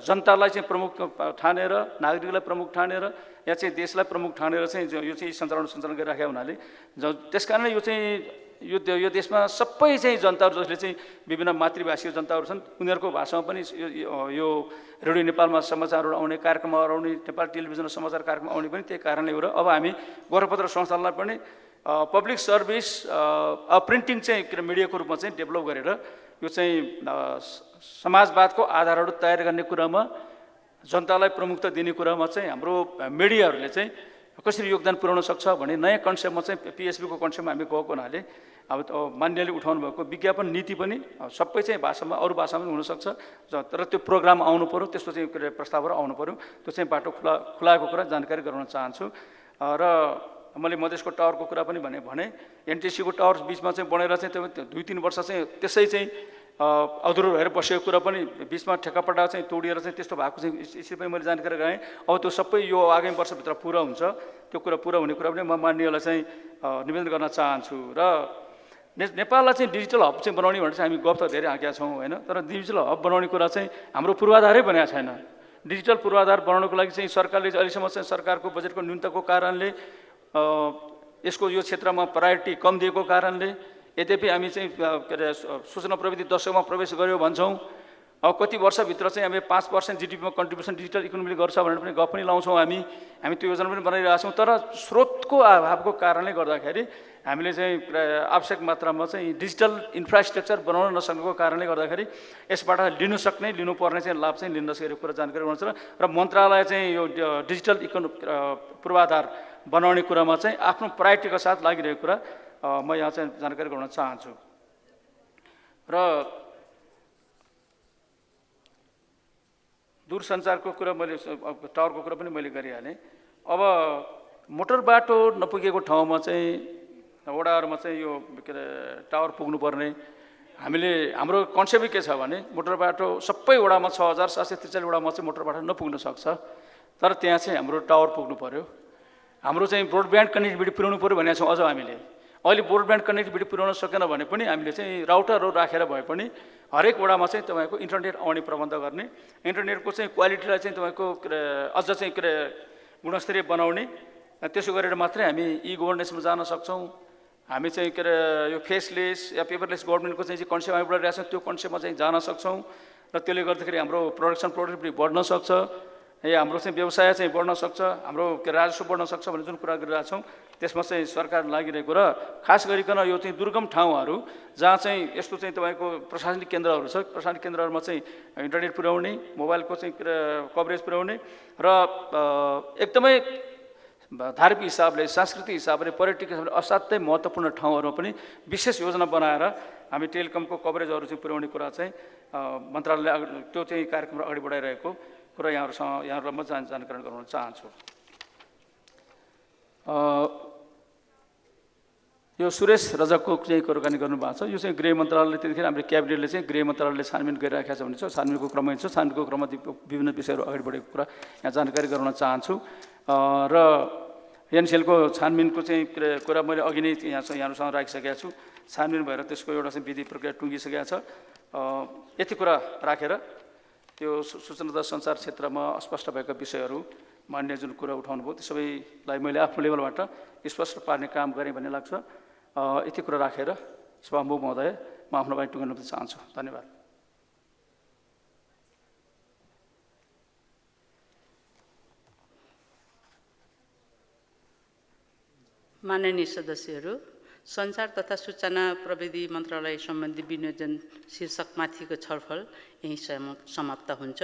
जनतालाई चाहिँ प्रमुख ठानेर, नागरिकलाई प्रमुख ठानेर, या चाहिँ देशलाई प्रमुख ठानेर चाहिँ यो चाहिँ सञ्चालन गरिराखेका हुनाले त्यस कारणले यो चाहिँ यो देशमा सबै चाहिँ जनताहरू जसले चाहिँ विभिन्न मातृभाषीय जनताहरू छन् उनीहरूको भाषामा पनि यो रेडियो नेपालमा समाचारहरू आउने, कार्यक्रमहरू आउने, नेपाल टेलिभिजनमा समाचार कार्यक्रम आउने पनि त्यही कारणले हो। र अब हामी गोरखपत्र संस्थानलाई पनि पब्लिक सर्भिस प्रिन्टिङ चाहिँ मिडियाको रूपमा चाहिँ डेभलप गरेर यो चाहिँ समाजवादको आधारहरू तयार गर्ने कुरामा, जनतालाई प्रमुखता दिने कुरामा चाहिँ हाम्रो मिडियाहरूले चाहिँ कसरी योगदान पुर्याउन सक्छ भन्ने नयाँ कन्सेप्टमा चाहिँ पिएसबीको कन्सेप्टमा हामी गएको हुनाले अब मान्यले उठाउनु भएको विज्ञापन नीति पनि सबै चाहिँ भाषामा, अरू भाषामा पनि हुनसक्छ, तर त्यो प्रोग्राम आउनु पऱ्यो, त्यस्तो चाहिँ प्रस्तावहरू आउनु पऱ्यो। त्यो चाहिँ बाटो खुलाएको कुरा जानकारी गराउन चाहन्छु। र मैले मधेसको टावरको कुरा पनि भने एनटिसीको टावर बिचमा चाहिँ बनेर चाहिँ त्यो 2-3 वर्ष चाहिँ त्यसै चाहिँ अधुरो भएर बसेको कुरा पनि बिचमा ठेक्कापट्टा चाहिँ तोडिएर चाहिँ त्यस्तो भएको चाहिँ यसरी पनि मैले जानकारी गराएँ। अब त्यो सबै यो आगामी वर्षभित्र पुरा हुन्छ, त्यो कुरा पुरा हुने कुरा पनि म माननीयलाई चाहिँ निवेदन गर्न चाहन्छु। र नेपाललाई चाहिँ डिजिटल हब चाहिँ बनाउने भनेर चाहिँ हामी गफ त धेरै हाँकेका छौँ होइन, तर डिजिटल हब बनाउने कुरा चाहिँ हाम्रो पूर्वाधारै बनाएको छैन। डिजिटल पूर्वाधार बनाउनको लागि चाहिँ सरकारले अहिलेसम्म चाहिँ सरकारको बजेटको न्यूनताको कारणले यसको यो क्षेत्रमा प्रायोरिटी कम दिएको कारणले, यद्यपि हामी चाहिँ के अरे सूचना प्रविधि दशकमा प्रवेश गर्यो भन्छौँ, अब कति वर्षभित्र चाहिँ हामी 5% GDP-मा कन्ट्रिब्युसन डिजिटल इकोनोमीले गर्छ भनेर पनि गफ पनि लाउँछौँ हामी त्यो योजना पनि बनाइरहेका छौँ। तर स्रोतको अभावको कारणले गर्दाखेरि हामीले चाहिँ आवश्यक मात्रामा चाहिँ डिजिटल इन्फ्रास्ट्रक्चर बनाउन नसकेको कारणले गर्दाखेरि यसबाट लिनुपर्ने चाहिँ लाभ चाहिँ लिन नसकेको कुरा जानकारी हुनुहुन्छ। र मन्त्रालय चाहिँ यो डिजिटल पूर्वाधार बनाउने कुरामा चाहिँ आफ्नो प्रायोरिटीका साथ लागिरहेको कुरा म यहाँ चाहिँ जानकारी गराउन चाहन्छु। र दूरसञ्चारको कुरा मैले टावरको कुरा पनि मैले गरिहालेँ। अब मोटर बाटो नपुगेको ठाउँमा चाहिँ वडाहरूमा चाहिँ यो के अरे टावर पुग्नुपर्ने हाम्रो कन्सेप्टै के छ भने मोटर बाटो सबै वडामा 6743 वडामा चाहिँ मोटर बाटो नपुग्न सक्छ, तर त्यहाँ चाहिँ हाम्रो टावर पुग्नु पर्यो। हाम्रो चाहिँ ब्रोडब्यान्ड कनेक्टिभिटी पुर्याउनु पर्यो भनेको छौँ। अझ हामीले अहिले ब्रोडब्यान्ड कनेक्टिभिटी पुर्याउन सकेन भने पनि हामीले चाहिँ राउटरहरू राखेर भए पनि हरेक वडामा चाहिँ तपाईँको इन्टरनेट आउने प्रबन्ध गर्ने, इन्टरनेटको चाहिँ क्वालिटीलाई चाहिँ तपाईँको अझ चाहिँ गुणस्तरीय बनाउने, त्यसो गरेर मात्रै हामी ई गभर्नेन्समा जान सक्छौँ। हामी चाहिँ यो फेसलेस या पेपरलेस गभर्मेन्टको चाहिँ कन्सेप्ट हामी बढिरहेको छ, त्यो कन्सेप्टमा चाहिँ जान सक्छौँ। र त्यसले गर्दाखेरि हाम्रो प्रोडक्टिभिटी बढ्न सक्छ, हाम्रो चाहिँ व्यवसाय चाहिँ बढ्न सक्छ, हाम्रो राजस्व बढ्न सक्छ भन्ने जुन कुरा गरिरहेको छौँ त्यसमा चाहिँ सरकार लागिरहेको र खास गरिकन यो चाहिँ दुर्गम ठाउँहरू जहाँ चाहिँ यस्तो चाहिँ तपाईँको प्रशासनिक केन्द्रहरू छ, प्रशासनिक केन्द्रहरूमा चाहिँ इन्टरनेट पुर्याउने, मोबाइलको चाहिँ कभरेज पुर्याउने र एकदमै धार्मिक हिसाबले, सांस्कृतिक हिसाबले, पर्यटकीय हिसाबले असाध्यै महत्त्वपूर्ण ठाउँहरूमा पनि विशेष योजना बनाएर हामी टेलिकमको कभरेजहरू चाहिँ पुर्याउने कुरा चाहिँ मन्त्रालयले त्यो चाहिँ कार्यक्रम अगाडि बढाइरहेको कुरा यहाँहरूलाई म जानकारी गराउन चाहन्छु। यो सुरेश रजकको चाहिँ कुराकानी गर्नुभएको छ। यो चाहिँ गृह मन्त्रालयले त्यतिखेर हाम्रो क्याबिनेटले चाहिँ गृह मन्त्रालयले छानबिन गरिराखेको छ भने चाहिँ छानबिनको क्रममा छ, छानबिनको क्रममा विभिन्न विषयहरू अगाडि बढेको कुरा यहाँ जानकारी गराउन चाहन्छु। र एनसिएलको छानबिनको चाहिँ कुरा मैले अघि नै यहाँहरूसँग राखिसकेको छु। छानबिन भएर त्यसको एउटा चाहिँ विधि प्रक्रिया टुङ्गिसकेको छ। यति कुरा राखेर त्यो सूचना तथा सञ्चार क्षेत्रमा अस्पष्ट भएका विषयहरू मान्य जुन कुरा उठाउनु भयो त्यो सबैलाई मैले आफ्नो लेभलबाट स्पष्ट पार्ने काम गरेँ भन्ने लाग्छ। यति कुरा राखेर सभामुख महोदय म आफ्नो बानी टुङ्गाउन चाहन्छु। धन्यवाद। माननीय सदस्यहरू, सञ्चार तथा सूचना प्रविधि मन्त्रालय सम्बन्धी विनियोजन शीर्षकमाथिको छलफल यही समाप्त हुन्छ।